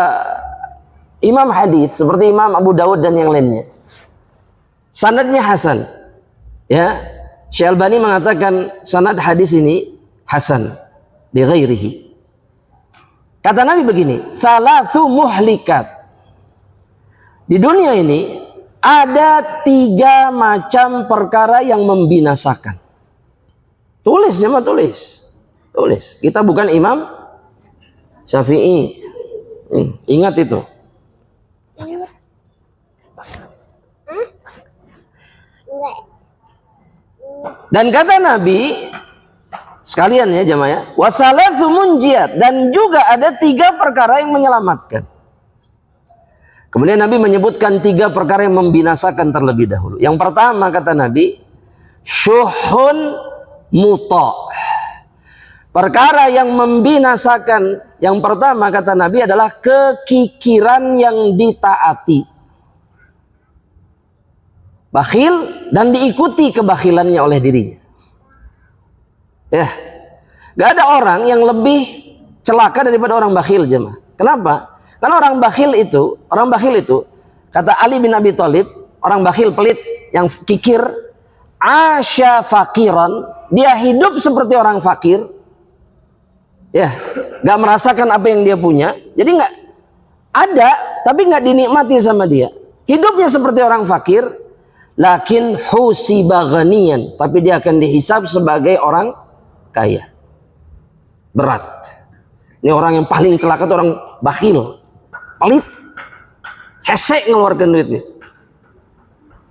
imam hadis seperti Imam Abu Dawud dan yang lainnya. Sanadnya hasan. Ya, Syekh Albani mengatakan sanad hadis ini hasan li ghairihi. Kata Nabi begini, "Thalathu muhlikat." Di dunia ini ada 3 macam perkara yang membinasakan. Tulis, jemaah, tulis. Tulis. Kita bukan Imam Syafi'i. Ingat itu. Dan kata Nabi, sekalian ya jemaah ya, wa salatsu munjiyat, dan juga ada 3 perkara yang menyelamatkan. Kemudian Nabi menyebutkan 3 perkara yang membinasakan terlebih dahulu. Yang pertama kata Nabi, syuhun muta'. Perkara yang membinasakan yang pertama kata Nabi adalah kekikiran yang ditaati. Bakhil dan diikuti kebakhilannya oleh dirinya. Ya. Gak ada orang yang lebih celaka daripada orang bakhil jemaah. Kenapa? Karena orang bakhil itu kata Ali bin Abi Thalib, orang bakhil pelit yang kikir, asya fakiran, dia hidup seperti orang fakir. Ya, nggak merasakan apa yang dia punya, jadi nggak ada, tapi nggak dinikmati sama dia. Hidupnya seperti orang fakir, lakin husiba ghaniyan, tapi dia akan dihisab sebagai orang kaya. Berat. Ini orang yang paling celaka itu orang bakhil, pelit, hesek ngeluarkan duitnya.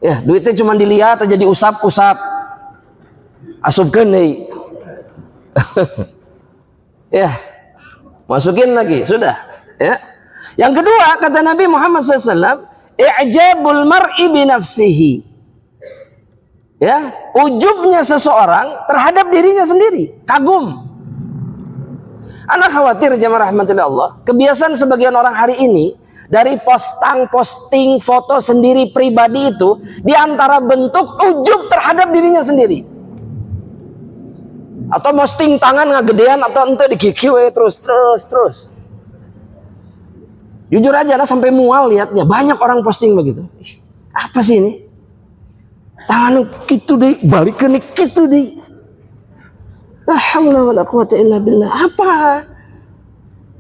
Ya, duitnya cuma dilihat aja, diusap-usap, asupkeun deui. Ya, masukin lagi, sudah. Ya. Yang kedua kata Nabi Muhammad SAW, i'jabul mar'i binafsihi. Ya, ujubnya seseorang terhadap dirinya sendiri, kagum. Anak khawatir jamaah rahmatillah Allah, kebiasaan sebagian orang hari ini dari posting foto sendiri pribadi itu di antara bentuk ujub terhadap dirinya sendiri. Atau posting tangan ngagedean atau ente digigil terus. Jujur aja lah sampai mual lihatnya. Banyak orang posting begitu. Apa sih ini? Tangan gitu deh, balik ke gitu deh. La haula wala quwata illa billah. Apa?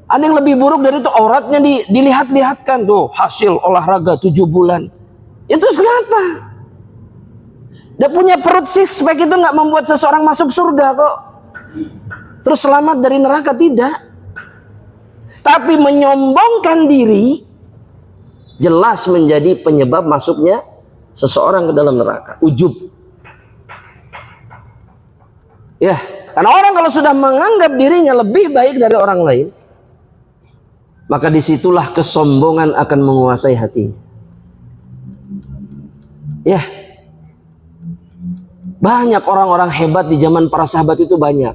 Ada yang lebih buruk dari itu, auratnya dilihat-lihatkan tuh, hasil olahraga 7 bulan. Itu kenapa? Dia punya perut six pack itu nggak membuat seseorang masuk surga kok. Terus selamat dari neraka, tidak. Tapi menyombongkan diri jelas menjadi penyebab masuknya seseorang ke dalam neraka. Ujub. Ya, karena orang kalau sudah menganggap dirinya lebih baik dari orang lain, maka disitulah kesombongan akan menguasai hatinya. Ya, banyak orang-orang hebat di zaman para sahabat itu banyak.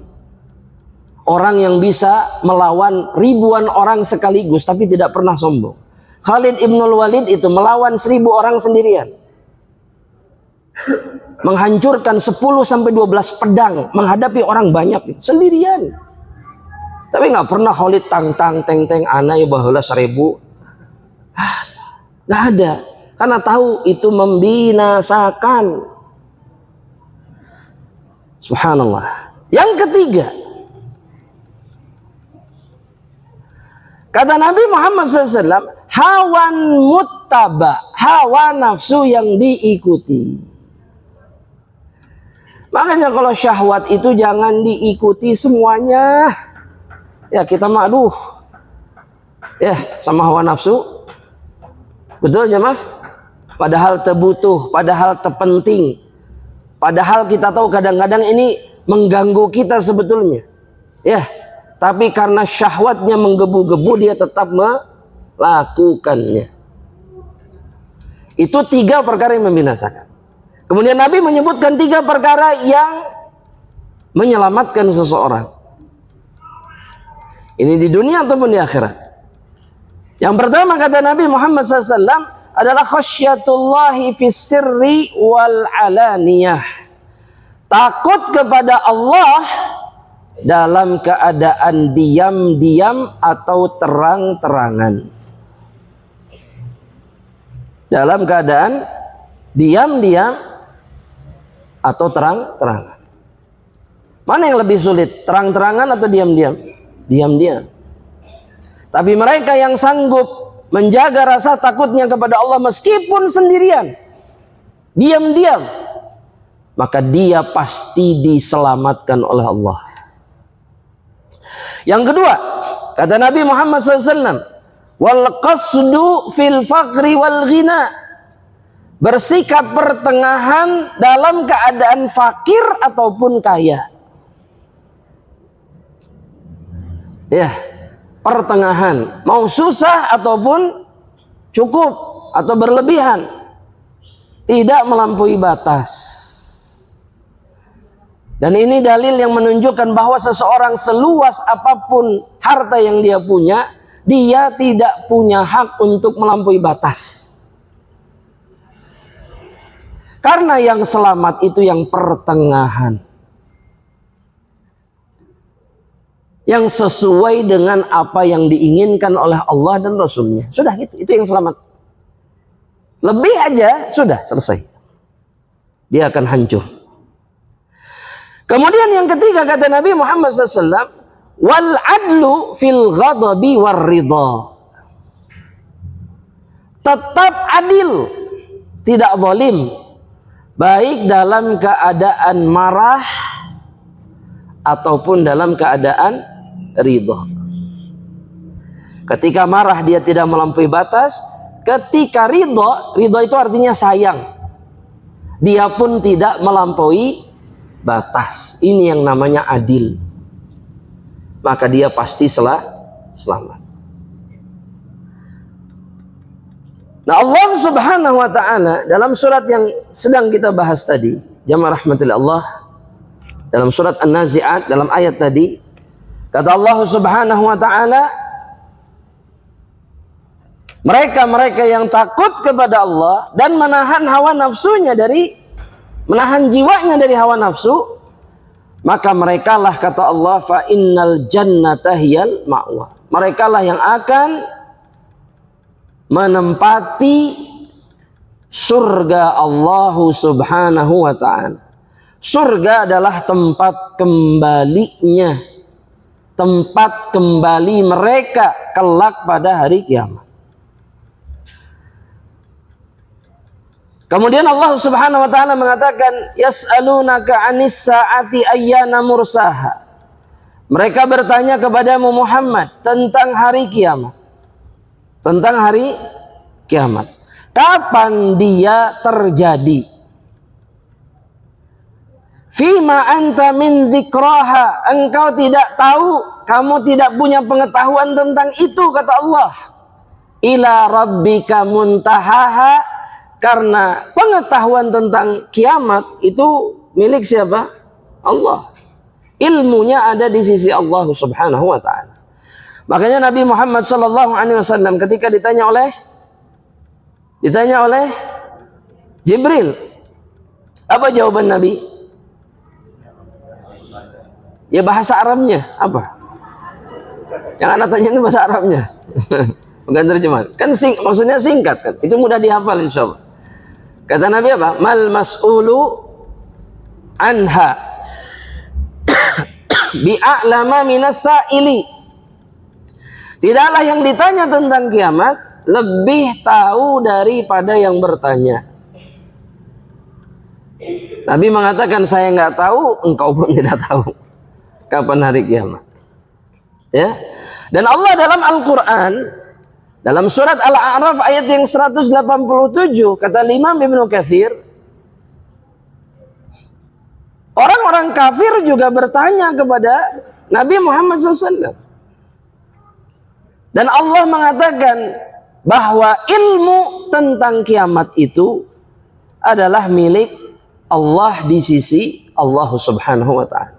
Orang yang bisa melawan ribuan orang sekaligus tapi tidak pernah sombong. Khalid ibnul Walid itu melawan 1000 orang sendirian. Menghancurkan 10-12 pedang menghadapi orang banyak sendirian. Tapi nggak pernah Khalid teng anai baheula 1000. Nggak ada. Karena tahu itu membinasakan. Subhanallah. Yang ketiga, kata Nabi Muhammad SAW, hawan muttaba, hawa nafsu yang diikuti. Makanya kalau syahwat itu jangan diikuti semuanya. Ya kita mah aduh. Ya sama hawa nafsu. Betul jemaah? Padahal terbutuh, padahal terpenting. Padahal kita tahu kadang-kadang ini mengganggu kita sebetulnya. Ya, tapi karena syahwatnya menggebu-gebu dia tetap melakukannya. Itu 3 perkara yang membinasakan. Kemudian Nabi menyebutkan 3 perkara yang menyelamatkan seseorang. Ini di dunia ataupun di akhirat. Yang pertama kata Nabi Muhammad SAW adalah khasyatullahi fis sirri wal alaniyah. Takut kepada Allah dalam keadaan diam-diam atau terang-terangan. Dalam keadaan diam-diam atau terang-terangan. Mana yang lebih sulit? Terang-terangan atau diam-diam? Diam-diam. Tapi mereka yang sanggup menjaga rasa takutnya kepada Allah meskipun sendirian, diam-diam, maka dia pasti diselamatkan oleh Allah. Yang kedua, kata Nabi Muhammad SAW, wal qasdu fil faqri wal ghina. Bersikap pertengahan dalam keadaan fakir ataupun kaya. Ya, pertengahan, mau susah ataupun cukup atau berlebihan, tidak melampaui batas. Dan ini dalil yang menunjukkan bahwa seseorang seluas apapun harta yang dia punya, dia tidak punya hak untuk melampaui batas. Karena yang selamat itu yang pertengahan, yang sesuai dengan apa yang diinginkan oleh Allah dan Rasulnya. Sudah gitu, itu yang selamat. Lebih aja, sudah selesai. Dia akan hancur. Kemudian yang ketiga kata Nabi Muhammad SAW, wal adlu fil ghadabi war ridha. Tetap adil, tidak zalim, baik dalam keadaan marah ataupun dalam keadaan ridha. Ketika marah dia tidak melampaui batas, ketika ridha itu artinya sayang, dia pun tidak melampaui batas. Ini yang namanya adil. Maka dia pasti selamat. Nah, Allah Subhanahu wa taala dalam surat yang sedang kita bahas tadi, jamaah rahmatillah Allah, dalam surat An-Nazi'at dalam ayat tadi, Kata Allah Subhanahu wa taala, mereka-mereka yang takut kepada Allah dan menahan hawa nafsunya menahan jiwanya dari hawa nafsu, maka merekalah, kata Allah, fa innal jannata hiyal ma'wa. Merekalah yang akan menempati surga Allah Subhanahu wa ta'ala. Surga adalah tempat kembalinya, tempat kembali mereka kelak pada hari kiamat. Kemudian Allah Subhanahu wa taala mengatakan, yas'alunaka 'anis sa'ati ayyana mursaha. Mereka bertanya kepadamu Muhammad tentang hari kiamat. Tentang hari kiamat. Kapan dia terjadi? Fima anta min dzikraha. Engkau tidak tahu, kamu tidak punya pengetahuan tentang itu, kata Allah. Ila rabbika muntahaha. Karena pengetahuan tentang kiamat itu milik siapa? Allah. Ilmunya ada di sisi Allah Subhanahu wa ta'ala. Makanya Nabi Muhammad sallallahu alaihi wasallam ketika ditanya oleh Jibril, apa jawaban Nabi? Ya bahasa Arabnya apa? Yang anak tanya itu bahasa Arabnya. Bukan terjemahan. Kan maksudnya singkat kan. Itu mudah dihafal insyaallah. Kata Nabi apa? Mal mas'ulu anha bi'a'lama minas sa'ili. Tidaklah yang ditanya tentang kiamat lebih tahu daripada yang bertanya. Nabi mengatakan, saya nggak tahu, engkau pun tidak tahu kapan hari kiamat. Ya. Dan Allah dalam Al-Quran, dalam surat Al-A'raf ayat yang 187, kata Imam Ibnu Katsir, orang-orang kafir juga bertanya kepada Nabi Muhammad SAW. Dan Allah mengatakan bahwa ilmu tentang kiamat itu adalah milik Allah di sisi Allah Subhanahu wa ta'ala.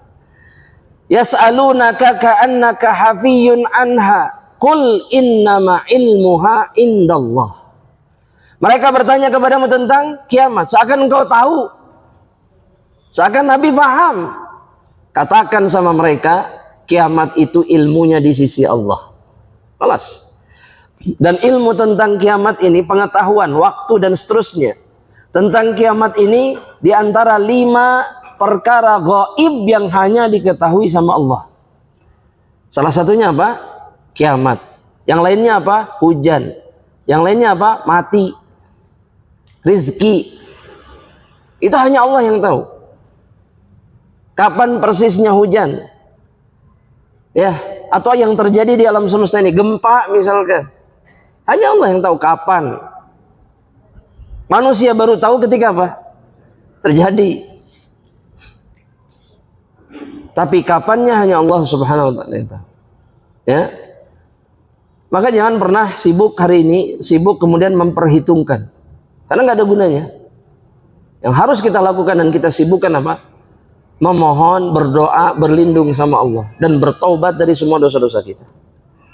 Yas'alunaka ka'annaka hafiyun anha. Qul innama ilmuha indallah. Mereka bertanya kepadamu tentang kiamat, seakan engkau tahu, seakan Nabi faham. Katakan sama mereka, kiamat itu ilmunya di sisi Allah. Kelas. Dan ilmu tentang kiamat ini, pengetahuan, waktu dan seterusnya tentang kiamat ini di antara 5 perkara gaib yang hanya diketahui sama Allah. Salah satunya apa? Kiamat. Yang lainnya apa? Hujan. Yang lainnya apa? Mati. Rizki. Itu hanya Allah yang tahu. Kapan persisnya hujan? Ya, atau yang terjadi di alam semesta ini, gempa misalkan. Hanya Allah yang tahu kapan. Manusia baru tahu ketika apa? Terjadi. Tapi kapannya hanya Allah Subhanahu wa ta'ala yang tahu. Ya. Maka jangan pernah sibuk hari ini, sibuk kemudian memperhitungkan. Karena nggak ada gunanya. Yang harus kita lakukan dan kita sibukkan apa? Memohon, berdoa, berlindung sama Allah. Dan bertaubat dari semua dosa-dosa kita.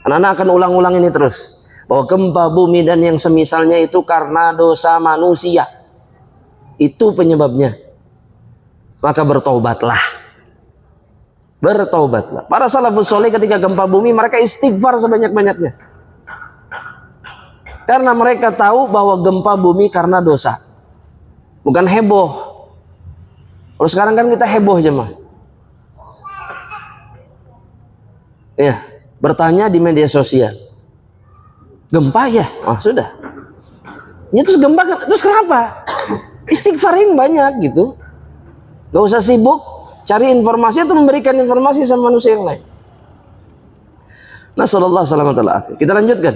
Anak-anak akan ulang-ulang ini terus. Bahwa gempa bumi dan yang semisalnya itu karena dosa manusia. Itu penyebabnya. Maka bertaubatlah. Bertaubatlah. Para salafus soleh ketika gempa bumi mereka istighfar sebanyak-banyaknya. Karena mereka tahu bahwa gempa bumi karena dosa. Bukan heboh. Kalau sekarang kan kita heboh jemaah. Ya, bertanya di media sosial. Gempa ya? Oh sudah. Ya terus gempa, terus kenapa? Istighfarin banyak gitu. Gak usah sibuk cari informasi atau memberikan informasi sama manusia yang lain. Nasallallahu alaihi wasallam. Kita lanjutkan.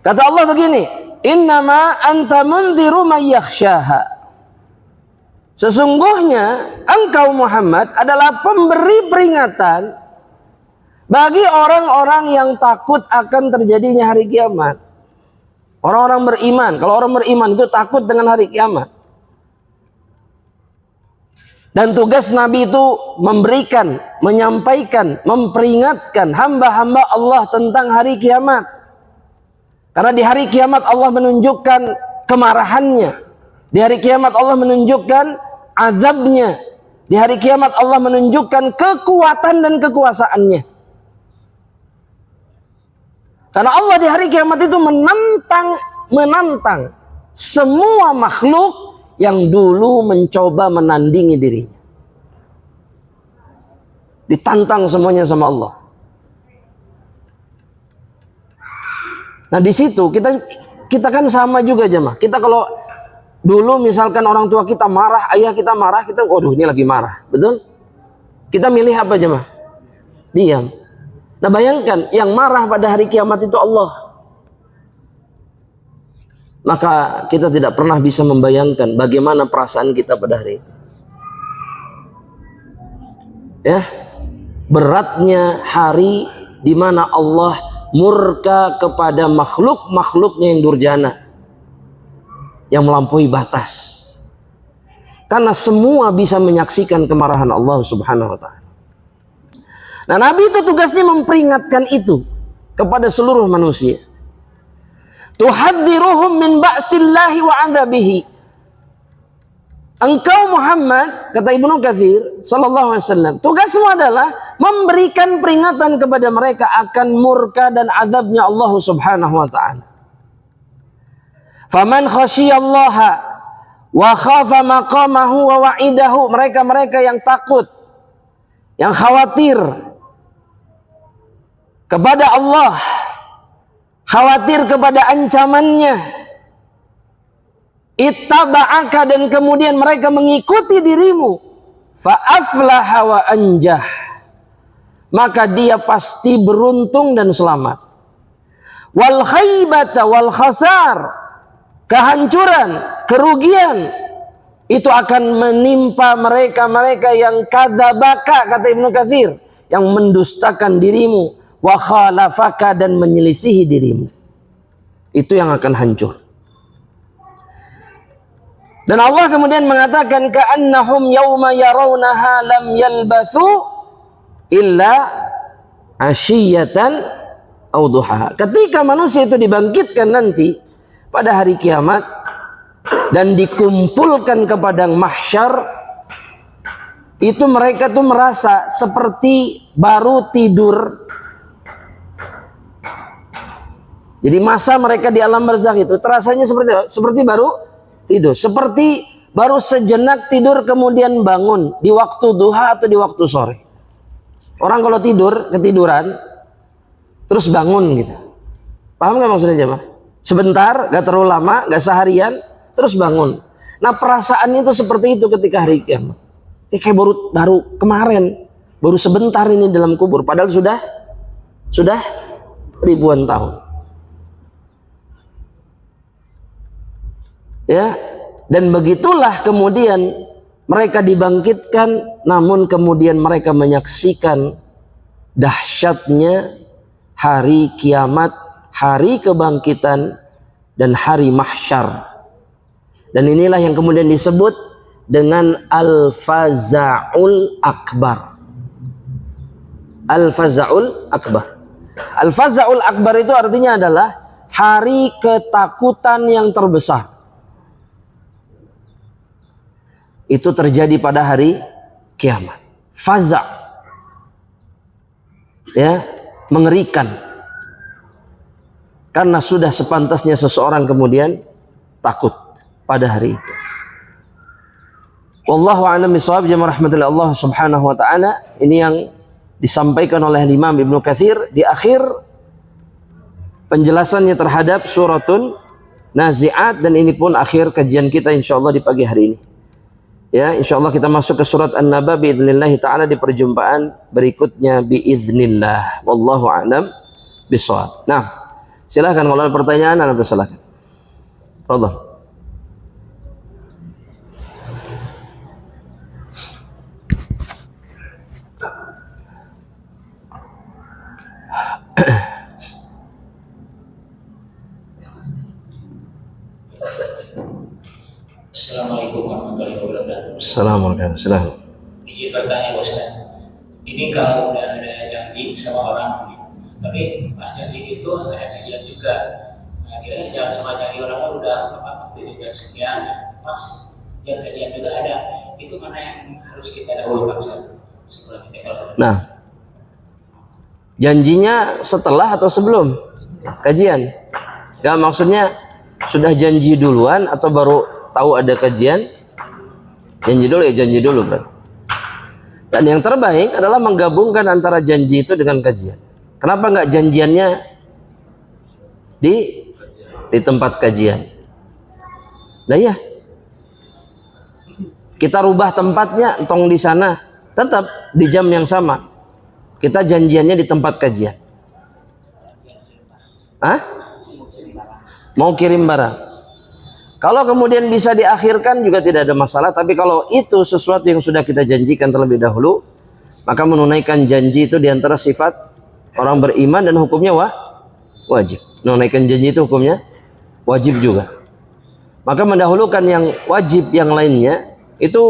Kata Allah begini, innama anta mundziru may yakhshaha. Sesungguhnya engkau Muhammad adalah pemberi peringatan bagi orang-orang yang takut akan terjadinya hari kiamat. Orang-orang beriman, kalau orang beriman itu takut dengan hari kiamat. Dan tugas Nabi itu memberikan, menyampaikan, memperingatkan hamba-hamba Allah tentang hari kiamat. Karena di hari kiamat Allah menunjukkan kemarahannya. Di hari kiamat Allah menunjukkan azabnya. Di hari kiamat Allah menunjukkan kekuatan dan kekuasaannya. Karena Allah di hari kiamat itu menantang semua makhluk yang dulu mencoba menandingi dirinya. Ditantang semuanya sama Allah. Nah di situ kita kan sama juga jemaah. Kita kalau dulu misalkan orang tua kita marah, ayah kita marah, kita waduh ini lagi marah, betul? Kita milih apa jemaah? Diam. Nah bayangkan yang marah pada hari kiamat itu Allah. Maka kita tidak pernah bisa membayangkan bagaimana perasaan kita pada hari itu. Ya, beratnya hari di mana Allah murka kepada makhluk-makhluknya yang durjana, yang melampaui batas. Karena semua bisa menyaksikan kemarahan Allah Subhanahu wa Ta'ala. Nah, Nabi itu tugasnya memperingatkan itu kepada seluruh manusia. Tuhadziruhum min ba'sillahi wa 'adzabihi. Engkau Muhammad, kata Ibnu Katsir sallallahu alaihi wasallam, tugasmu adalah memberikan peringatan kepada mereka akan murka dan azabnya Allah Subhanahu wa taala. Faman khasyiyallaha wa khafa maqamahu wa wa'idahu, mereka-mereka yang takut, yang khawatir kepada Allah, khawatir kepada ancamannya, ittaba'aka, dan kemudian mereka mengikuti dirimu, fa'aflaha wa anjah, maka dia pasti beruntung dan selamat. Wal khaybata wal khasar, kehancuran, kerugian itu akan menimpa mereka-mereka yang kadzabaka, kata Ibnu Katsir, yang mendustakan dirimu, wa khalafaka, dan menyelisihi dirimu. Itu yang akan hancur. Dan Allah kemudian mengatakan ka'annahum yauma yarawnaha lam yalbathu illa asyiyatan aw duhaha. Ketika manusia itu dibangkitkan nanti pada hari kiamat dan dikumpulkan ke padang mahsyar, itu mereka tuh merasa seperti baru tidur. Jadi masa mereka di alam barzakh itu terasanya seperti baru tidur, seperti baru sejenak tidur kemudian bangun di waktu duha atau di waktu sore. Orang kalau tidur ketiduran terus bangun gitu, paham nggak maksudnya jemaah? Sebentar, nggak terlalu lama, nggak seharian, terus bangun. Nah perasaannya itu seperti itu ketika hari kiamat. Kayak baru kemarin, baru sebentar ini dalam kubur, padahal sudah ribuan tahun. Ya, dan begitulah kemudian mereka dibangkitkan, namun kemudian mereka menyaksikan dahsyatnya hari kiamat, hari kebangkitan, dan hari mahsyar. Dan inilah yang kemudian disebut dengan al-faza'ul akbar. Al-faza'ul akbar. Al-faza'ul akbar itu artinya adalah hari ketakutan yang terbesar. Itu terjadi pada hari kiamat. Faza', ya, mengerikan. Karena sudah sepantasnya seseorang kemudian takut pada hari itu. Wallahu a'lam bishawab. Jamaah rahmatullahi Allah Subhanahu wa taala. Ini yang disampaikan oleh Imam Ibnu Katsir di akhir penjelasannya terhadap suratun Nazi'at, dan ini pun akhir kajian kita insyaallah di pagi hari ini. Ya, insyaallah kita masuk ke surat An-Naba biidznillah taala di perjumpaan berikutnya biiznillah. Wallahu a'lam bishawab. Nah, silakan kalau ada pertanyaan, Anda silakan. Fadhil. Assalamualaikum warahmatullahi wabarakatuh. Assalamualaikum. izin bertanya Ustaz. Ini kalau udah ada janji sama orang, tapi pas janji itu ada kajian juga. Nah, kira-kira jangan sama janji orang udah waktu jam sekian, pas jam kajian juga ada. Itu mana yang harus kita dahulukan Ustaz? Sebelum kita berdoa. Nah, janjinya setelah atau sebelum kajian? Gak, maksudnya sudah janji duluan atau baru tahu ada kajian? Janji dulu ya, janji dulu berarti. Dan yang terbaik adalah menggabungkan antara janji itu dengan kajian. Kenapa nggak janjiannya di tempat kajian? Nah ya, kita rubah tempatnya, entong di sana, tetap di jam yang sama. Kita janjiannya di tempat kajian. Hah? Mau kirim barang. Kalau kemudian bisa diakhirkan juga tidak ada masalah. Tapi kalau itu sesuatu yang sudah kita janjikan terlebih dahulu, maka menunaikan janji itu diantara sifat orang beriman dan hukumnya wajib. Menunaikan janji itu hukumnya wajib juga. Maka mendahulukan yang wajib yang lainnya itu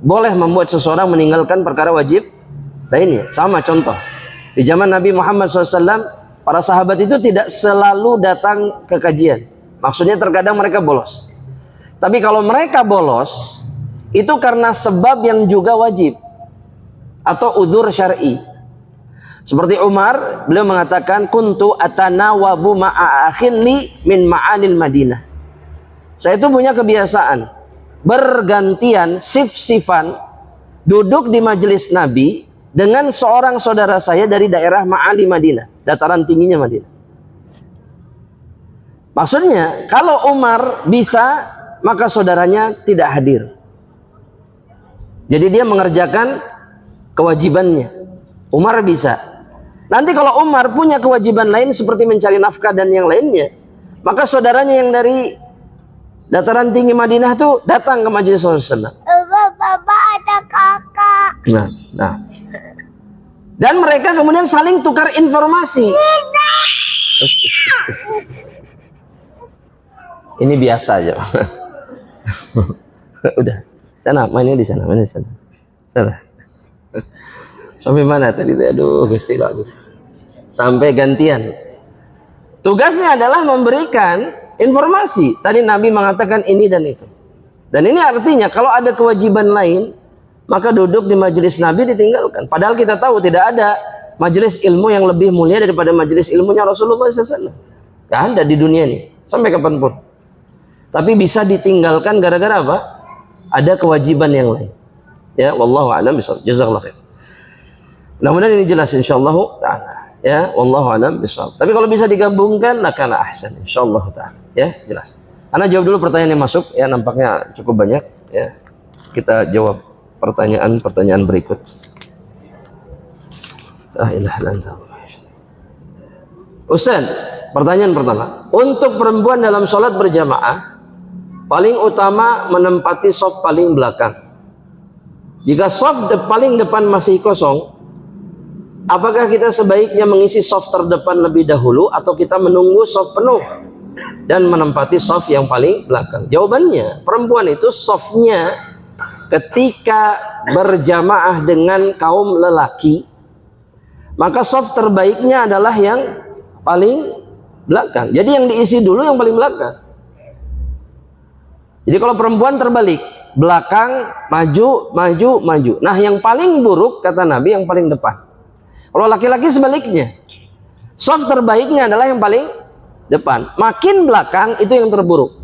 boleh membuat seseorang meninggalkan perkara wajib lainnya. Sama contoh di zaman Nabi Muhammad SAW, para sahabat itu tidak selalu datang ke kajian. Maksudnya terkadang mereka bolos. Tapi kalau mereka bolos, itu karena sebab yang juga wajib. Atau udzur syar'i. Seperti Umar, beliau mengatakan, kuntu atanawabu ma'a akhin li min ma'anil Madinah. Saya itu punya kebiasaan bergantian, sif-sifan, duduk di majelis Nabi dengan seorang saudara saya dari daerah Ma'ali Madinah, dataran tingginya Madinah. Maksudnya, kalau Umar bisa, maka saudaranya tidak hadir. Jadi dia mengerjakan kewajibannya. Umar bisa. Nanti kalau Umar punya kewajiban lain seperti mencari nafkah dan yang lainnya, maka saudaranya yang dari dataran tinggi Madinah itu datang ke majelis Rasulullah. Bapak ada kakak. Nah. Dan mereka kemudian saling tukar informasi. Ini biasa aja. Udah. Sana, mainnya di sana, mainnya di sana. Sana. Sampai mana tadi? Aduh, Gusti Allah. Sampai gantian. Tugasnya adalah memberikan informasi. Tadi Nabi mengatakan ini dan itu. Dan ini artinya kalau ada kewajiban lain, maka duduk di majelis Nabi ditinggalkan. Padahal kita tahu tidak ada majelis ilmu yang lebih mulia daripada majelis ilmunya Rasulullah SAW. Tidak ada di dunia ini. Sampai kapanpun. Tapi bisa ditinggalkan gara-gara apa? Ada kewajiban yang lain. Ya, wallahu a'lam bishawab. Jazakallahu khair. Mudah-mudahan ini jelas insyaallah taala. Ya, wallahu a'lam bishawab. Tapi kalau bisa digabungkan lakana ahsan insyaallah taala. Ya, jelas. Ana jawab dulu pertanyaan yang masuk, ya nampaknya cukup banyak, ya. Kita jawab pertanyaan berikut. La ilaha illallah. Ustaz, pertanyaan pertama. Untuk perempuan dalam sholat berjamaah, paling utama menempati shaf paling belakang. Jika shaf paling depan masih kosong, apakah kita sebaiknya mengisi shaf terdepan lebih dahulu atau kita menunggu shaf penuh dan menempati shaf yang paling belakang? Jawabannya, perempuan itu shafnya ketika berjamaah dengan kaum lelaki, maka shaf terbaiknya adalah yang paling belakang. Jadi yang diisi dulu yang paling belakang. Jadi kalau perempuan terbalik, belakang, maju, maju, maju. Nah yang paling buruk kata Nabi yang paling depan. Kalau laki-laki sebaliknya, shaf terbaiknya adalah yang paling depan. Makin belakang itu yang terburuk.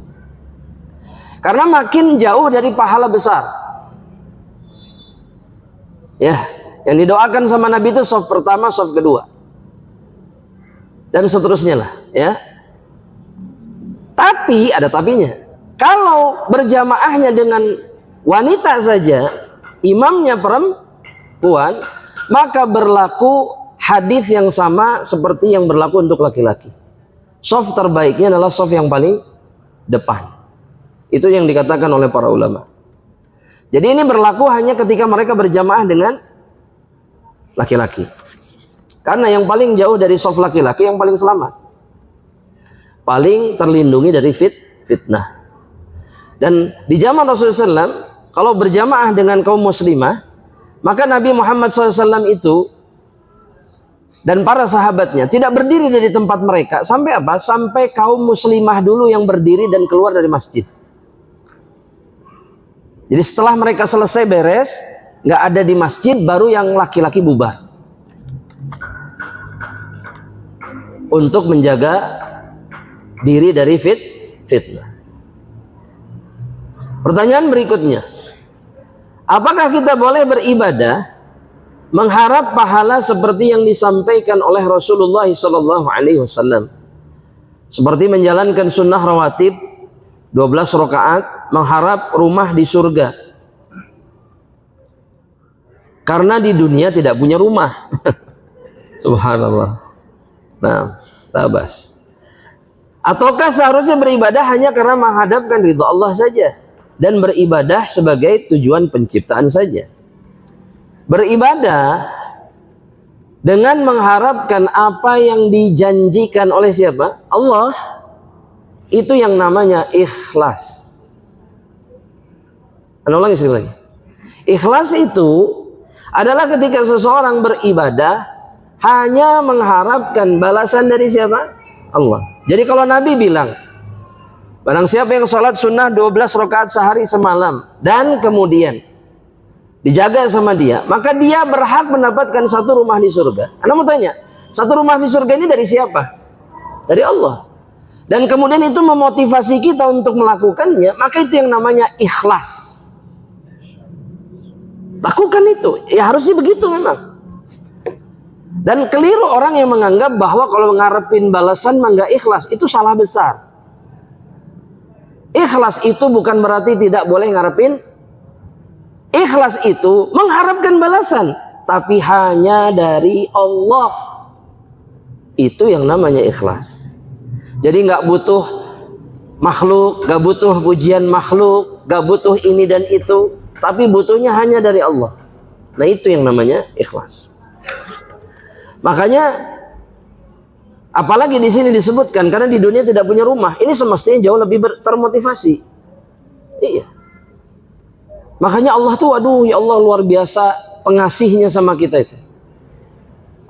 Karena makin jauh dari pahala besar. Ya, yang didoakan sama Nabi itu shaf pertama, shaf kedua. Dan seterusnya lah, ya. Tapi ada tapinya. Kalau berjamaahnya dengan wanita saja, imamnya perempuan, maka berlaku hadis yang sama seperti yang berlaku untuk laki-laki. Shaf terbaiknya adalah shaf yang paling depan. Itu yang dikatakan oleh para ulama. Jadi ini berlaku hanya ketika mereka berjamaah dengan laki-laki. Karena yang paling jauh dari shaf laki-laki yang paling selamat. Paling terlindungi dari fitnah. Dan di zaman Rasulullah SAW, kalau berjamaah dengan kaum muslimah, Maka Nabi Muhammad SAW itu dan para sahabatnya tidak berdiri dari tempat mereka sampai apa? Sampai kaum muslimah dulu yang berdiri dan keluar dari masjid. Jadi setelah mereka selesai beres, nggak ada di masjid, baru yang laki-laki bubar untuk menjaga diri dari fitnah. Pertanyaan berikutnya, apakah kita boleh beribadah mengharap pahala seperti yang disampaikan oleh Rasulullah SAW, seperti menjalankan sunnah rawatib 12 rakaat, mengharap rumah di surga karena di dunia tidak punya rumah? Subhanallah. Nah, tabas. Ataukah seharusnya beribadah hanya karena menghadapkan ridha Allah saja dan beribadah sebagai tujuan penciptaan saja? Beribadah dengan mengharapkan apa yang dijanjikan oleh siapa? Allah. Itu yang namanya ikhlas. Ulangi sekali lagi. Ikhlas itu adalah ketika seseorang beribadah hanya mengharapkan balasan dari siapa? Allah. Jadi kalau Nabi bilang, barang siapa yang sholat sunnah 12 rakaat sehari semalam dan kemudian dijaga sama dia, maka dia berhak mendapatkan satu rumah di surga. Anda mau tanya, satu rumah di surga ini dari siapa? Dari Allah. Dan kemudian itu memotivasi kita untuk melakukannya, maka itu yang namanya ikhlas. Lakukan itu, ya harusnya begitu memang. Dan keliru orang yang menganggap bahwa kalau ngarepin balasan mah ikhlas, itu salah besar. Ikhlas itu bukan berarti tidak boleh ngarepin. Ikhlas itu mengharapkan balasan, tapi hanya dari Allah. Itu yang namanya ikhlas. Jadi nggak butuh makhluk, nggak butuh pujian makhluk, nggak butuh ini dan itu, tapi butuhnya hanya dari Allah. Nah itu yang namanya ikhlas. Makanya apalagi di sini disebutkan karena di dunia tidak punya rumah, ini semestinya jauh lebih termotivasi. Iya. Makanya Allah tuh, aduh ya Allah luar biasa pengasihnya sama kita itu.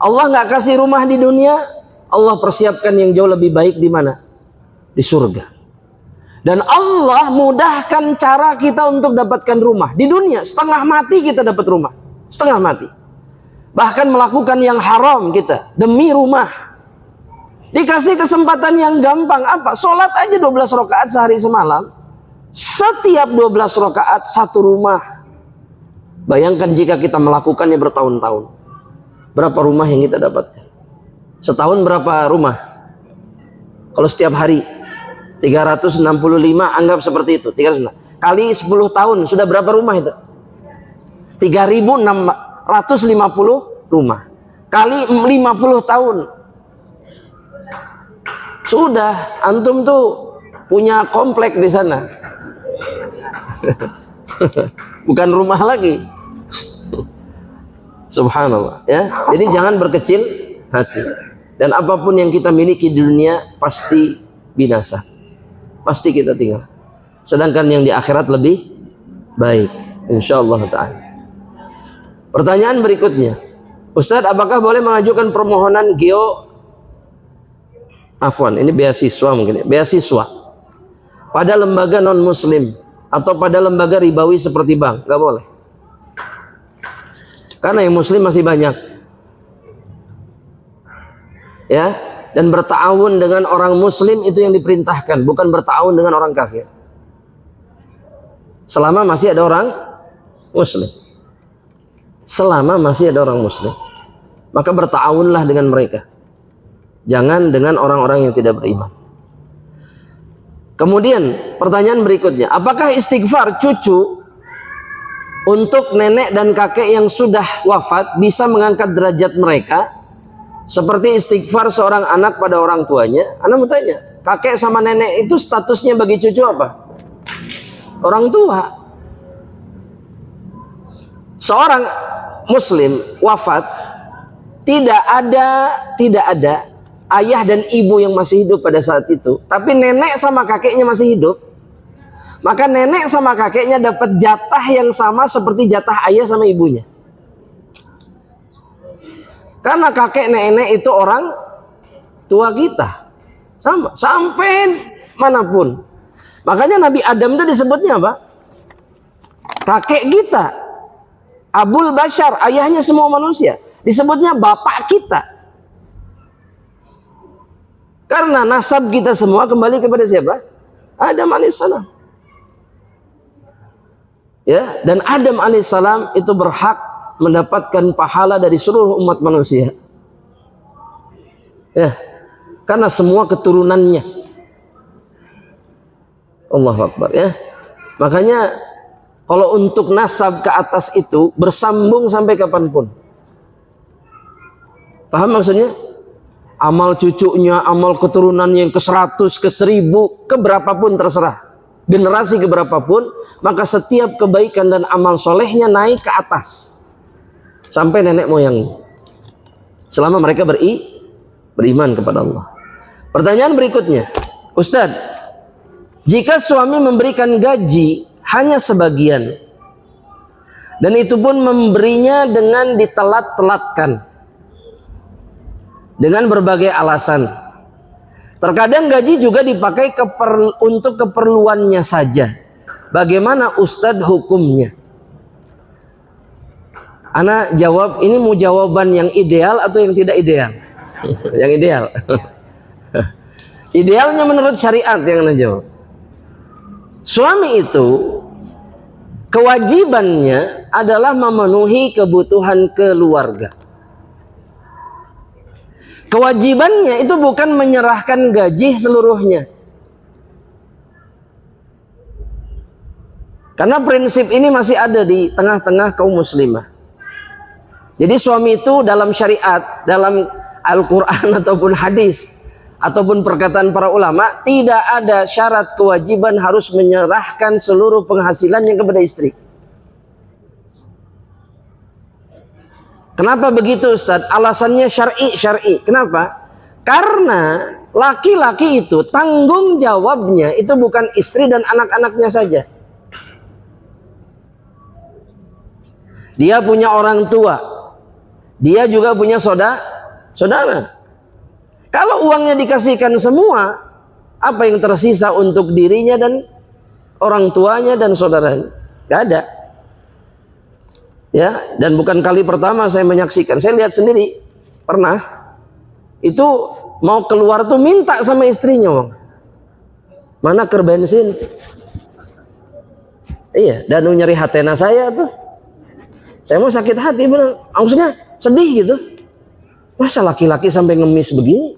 Allah nggak kasih rumah di dunia, Allah persiapkan yang jauh lebih baik di mana? Di surga. Dan Allah mudahkan cara kita untuk dapatkan rumah di dunia. Setengah mati kita dapat rumah, setengah mati. Bahkan melakukan yang haram kita demi rumah. Dikasih kesempatan yang gampang apa? Sholat aja 12 rakaat sehari semalam. Setiap 12 rakaat satu rumah. Bayangkan jika kita melakukannya bertahun-tahun, berapa rumah yang kita dapatkan? Setahun berapa rumah? Kalau setiap hari 365, anggap seperti itu, 365 kali 10 tahun sudah berapa rumah itu? 3.650 rumah kali 50 tahun. Sudah antum tuh punya komplek di sana. Bukan rumah lagi. Subhanallah ya. Jadi jangan berkecil hati. Dan apapun yang kita miliki di dunia pasti binasa. Pasti kita tinggal. Sedangkan yang di akhirat lebih baik, insyaallah taala. Pertanyaan berikutnya, Ustadz, apakah boleh mengajukan permohonan ini beasiswa mungkin ya, beasiswa pada lembaga non muslim atau pada lembaga ribawi seperti bank? Gak boleh, karena yang muslim masih banyak ya, dan bertawun dengan orang muslim itu yang diperintahkan, bukan bertawun dengan orang kafir. Selama masih ada orang muslim, selama masih ada orang muslim, maka bertawunlah dengan mereka, jangan dengan orang-orang yang tidak beriman. Kemudian pertanyaan berikutnya, apakah istighfar cucu untuk nenek dan kakek yang sudah wafat bisa mengangkat derajat mereka seperti istighfar seorang anak pada orang tuanya? Anda mau tanya, kakek sama nenek itu statusnya bagi cucu apa? Orang tua. Seorang muslim wafat, tidak ada ayah dan ibu yang masih hidup pada saat itu, tapi nenek sama kakeknya masih hidup, maka nenek sama kakeknya dapat jatah yang sama seperti jatah ayah sama ibunya. Karena kakek nenek itu orang tua kita. Sama, sampai manapun. Makanya Nabi Adam itu disebutnya apa? Kakek kita. Abul Bashar, ayahnya semua manusia. Disebutnya bapak kita. Karena nasab kita semua kembali kepada siapa? Adam alaihissalam. Ya, dan Adam alaihissalam itu berhak mendapatkan pahala dari seluruh umat manusia. Ya, karena semua keturunannya. Allahu Akbar ya. Makanya kalau untuk nasab ke atas itu bersambung sampai kapanpun. Paham maksudnya? Amal cucunya, amal keturunannya yang ke 100, ke 1000, ke berapapun terserah. Generasi ke berapapun, maka setiap kebaikan dan amal solehnya naik ke atas. Sampai nenek moyang. Selama mereka beriman kepada Allah. Pertanyaan berikutnya, Ustadz, jika suami memberikan gaji hanya sebagian, dan itu pun memberinya dengan ditelat-telatkan, dengan berbagai alasan. Terkadang gaji juga dipakai untuk keperluannya saja. Bagaimana Ustadz hukumnya? Ana jawab, ini mau jawaban yang ideal atau yang tidak ideal? Yang ideal. Idealnya menurut syariat yang Ana jawab. Suami itu kewajibannya adalah memenuhi kebutuhan keluarga. Kewajibannya itu bukan menyerahkan gaji seluruhnya. Karena prinsip ini masih ada di tengah-tengah kaum muslimah. Jadi suami itu dalam syariat, dalam Al-Quran ataupun hadis, ataupun perkataan para ulama, tidak ada syarat kewajiban harus menyerahkan seluruh penghasilannya kepada istri. Kenapa begitu Ustaz? Alasannya syar'i. Kenapa? Karena laki-laki itu tanggung jawabnya itu bukan istri dan anak-anaknya saja. Dia punya orang tua. Dia juga punya saudara. Kalau uangnya dikasihkan semua, apa yang tersisa untuk dirinya dan orang tuanya dan saudaranya? Gak ada. Ya, dan bukan kali pertama saya menyaksikan. Saya lihat sendiri, pernah. Itu mau keluar tuh minta sama istrinya, Bang. Mana ker bensin? Iya, dan nyari hatena saya tuh. Saya mau sakit hati bener. Maksudnya sedih gitu. Masa laki-laki sampai ngemis begini?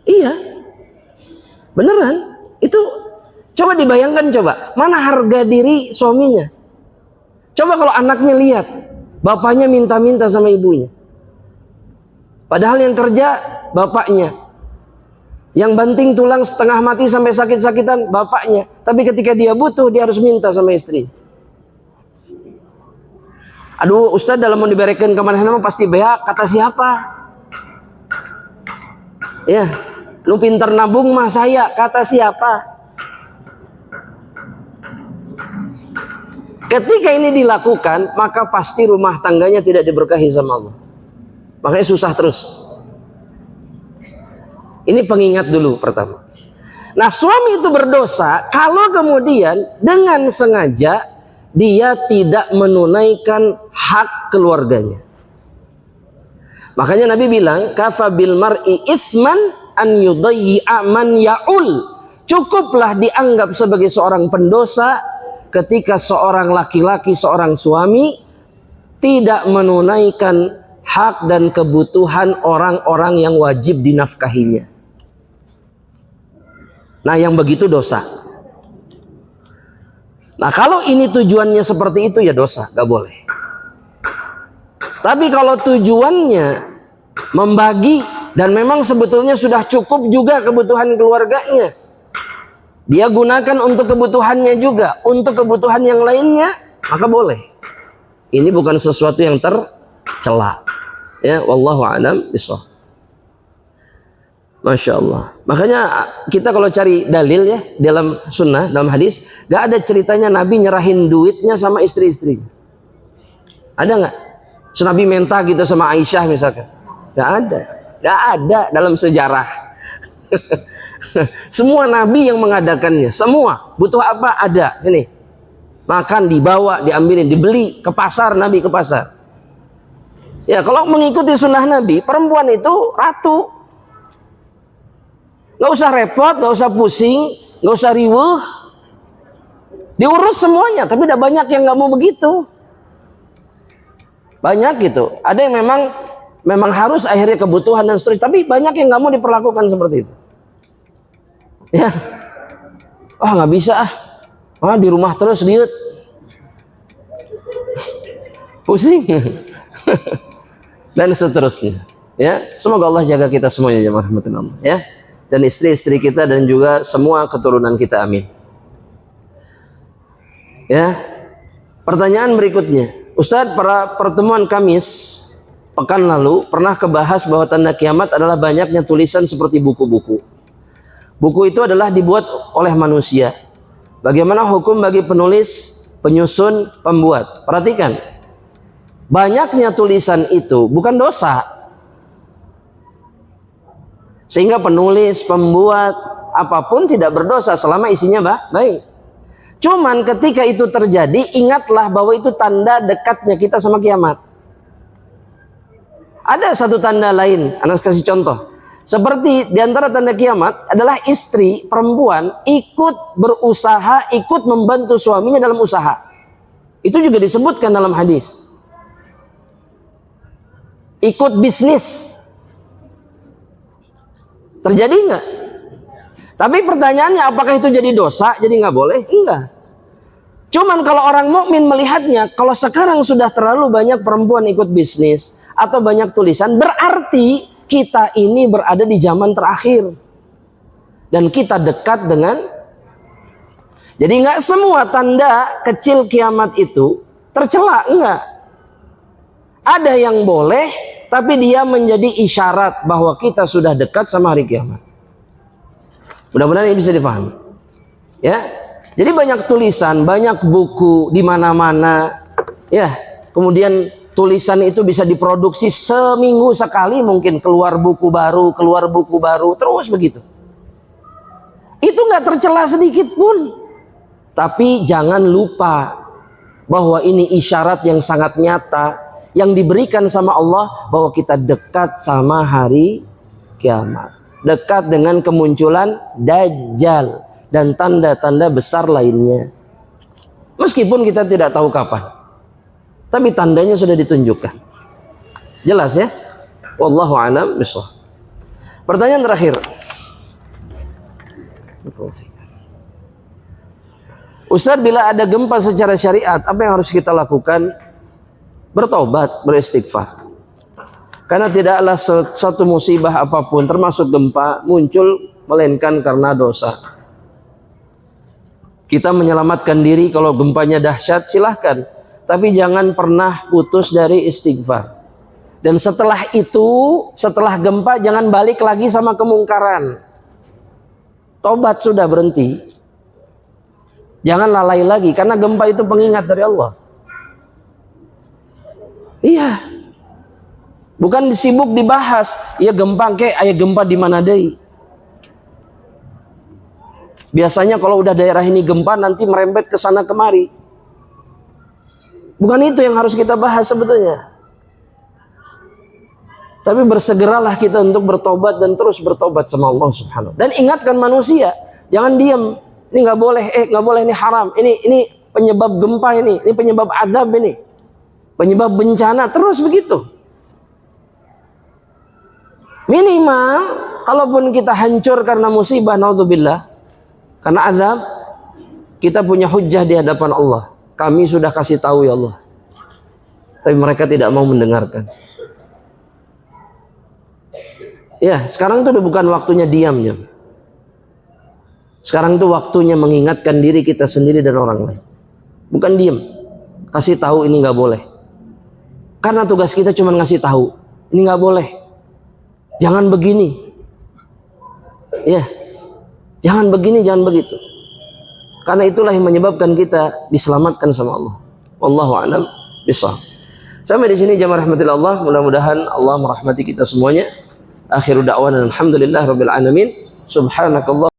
Iya. Beneran. Itu coba dibayangkan coba. Mana harga diri suaminya? Coba kalau anaknya lihat bapaknya minta-minta sama ibunya. Padahal yang kerja bapaknya. Yang banting tulang setengah mati sampai sakit-sakitan bapaknya. Tapi ketika dia butuh dia harus minta sama istri. Aduh Ustadz dalam mau diberikan kemana-mana pasti beak, kata siapa? Ya, lu pinter nabung mah saya, kata siapa? Ketika ini dilakukan, maka pasti rumah tangganya tidak diberkahi sama Allah. Makanya susah terus. Ini pengingat dulu pertama. Nah suami itu berdosa kalau kemudian dengan sengaja dia tidak menunaikan hak keluarganya. Makanya Nabi bilang, kafa bil mar'i itsman an yudayyi'a man ya'ul. Cukuplah dianggap sebagai seorang pendosa ketika seorang laki-laki, seorang suami tidak menunaikan hak dan kebutuhan orang-orang yang wajib dinafkahinya. Nah, yang begitu dosa. Nah kalau ini tujuannya seperti itu ya dosa, gak boleh. Tapi kalau tujuannya membagi dan memang sebetulnya sudah cukup juga kebutuhan keluarganya, dia gunakan untuk kebutuhannya juga, untuk kebutuhan yang lainnya, maka boleh. Ini bukan sesuatu yang tercela. Ya, wallahu a'lam bishawab. Masya Allah. Makanya kita kalau cari dalil ya dalam sunnah, dalam hadis, gak ada ceritanya Nabi nyerahin duitnya sama istri-istri. Ada nggak? Nabi minta gitu sama Aisyah misalkan. Nggak ada dalam sejarah. Semua Nabi yang mengadakannya, semua. Butuh apa? Ada, sini. Makan, dibawa, diambilin, dibeli ke pasar, Nabi ke pasar. Ya, kalau mengikuti sunnah Nabi, perempuan itu ratu. Nggak usah repot, nggak usah pusing, nggak usah riweuh. Diurus semuanya, tapi ada banyak yang nggak mau begitu. Banyak gitu. Ada yang memang harus akhirnya kebutuhan dan seterusnya, tapi banyak yang nggak mau diperlakukan seperti itu. Ya, nggak bisa di rumah terus liut, pusing, dan seterusnya. Ya, semoga Allah jaga kita semuanya jemaah rahmatullah. Ya, dan istri-istri kita dan juga semua keturunan kita, amin. Ya, pertanyaan berikutnya, Ustadz, pada pertemuan Kamis pekan lalu pernah kebahas bahwa tanda kiamat adalah banyaknya tulisan seperti buku-buku. Buku itu adalah dibuat oleh manusia. Bagaimana hukum bagi penulis, penyusun, pembuat? Perhatikan, banyaknya tulisan itu bukan dosa. Sehingga penulis, pembuat, apapun tidak berdosa selama isinya baik. Cuman ketika itu terjadi, ingatlah bahwa itu tanda dekatnya kita sama kiamat. Ada satu tanda lain, Anas kasih contoh. Seperti diantara tanda kiamat adalah istri, perempuan, ikut berusaha, ikut membantu suaminya dalam usaha. Itu juga disebutkan dalam hadis. Ikut bisnis. Terjadi enggak? Tapi pertanyaannya, apakah itu jadi dosa? Jadi nggak boleh? Enggak. Cuman kalau orang mukmin melihatnya, kalau sekarang sudah terlalu banyak perempuan ikut bisnis atau banyak tulisan, berarti kita ini berada di zaman terakhir dan kita dekat dengan. Jadi nggak semua tanda kecil kiamat itu tercela, enggak. Ada yang boleh, tapi dia menjadi isyarat bahwa kita sudah dekat sama hari kiamat. Mudah-mudahan ini bisa dipahami. Ya, jadi banyak tulisan, banyak buku di mana-mana. Ya, kemudian tulisan itu bisa diproduksi seminggu sekali, mungkin keluar buku baru, terus begitu. Itu nggak tercela sedikit pun. Tapi jangan lupa bahwa ini isyarat yang sangat nyata yang diberikan sama Allah bahwa kita dekat sama hari kiamat. Dekat dengan kemunculan Dajjal dan tanda-tanda besar lainnya. Meskipun kita tidak tahu kapan, tapi tandanya sudah ditunjukkan. Jelas ya? Wallahu a'lam bishawab. Pertanyaan terakhir. Ustaz, bila ada gempa secara syariat, apa yang harus kita lakukan? Bertobat, beristighfar. Karena tidaklah satu musibah apapun termasuk gempa muncul melainkan karena dosa. Kita menyelamatkan diri kalau gempanya dahsyat, silahkan. Tapi jangan pernah putus dari istighfar. Dan setelah itu, setelah gempa jangan balik lagi sama kemungkaran. Tobat sudah, berhenti. Jangan lalai lagi karena gempa itu pengingat dari Allah. Iya. Bukan sibuk dibahas, ya gempa gempa di mana deh. Biasanya kalau udah daerah ini gempa nanti merembet ke sana kemari. Bukan itu yang harus kita bahas sebetulnya. Tapi bersegeralah kita untuk bertobat dan terus bertobat sama Allah Subhanahu. Dan ingatkan manusia, jangan diam. Ini nggak boleh, ini haram. Ini penyebab gempa ini penyebab azab ini. Penyebab bencana, terus begitu. Minimal, kalaupun kita hancur karena musibah, naudzubillah, karena azab, kita punya hujjah di hadapan Allah. Kami sudah kasih tahu ya Allah. Tapi mereka tidak mau mendengarkan. Ya, sekarang itu udah bukan waktunya diam. Sekarang itu waktunya mengingatkan diri kita sendiri dan orang lain. Bukan diam. Kasih tahu ini nggak boleh. Karena tugas kita cuma ngasih tahu. Ini nggak boleh. Jangan begini. Ya. Jangan begini, jangan begitu. Karena itulah yang menyebabkan kita diselamatkan sama Allah. Wallahu a'lam bishawab. Sampai di sini jamaah rahmatillah Allah, mudah-mudahan Allah merahmati kita semuanya. Akhiru da'wana alhamdulillah rabbil alamin. Subhanakallah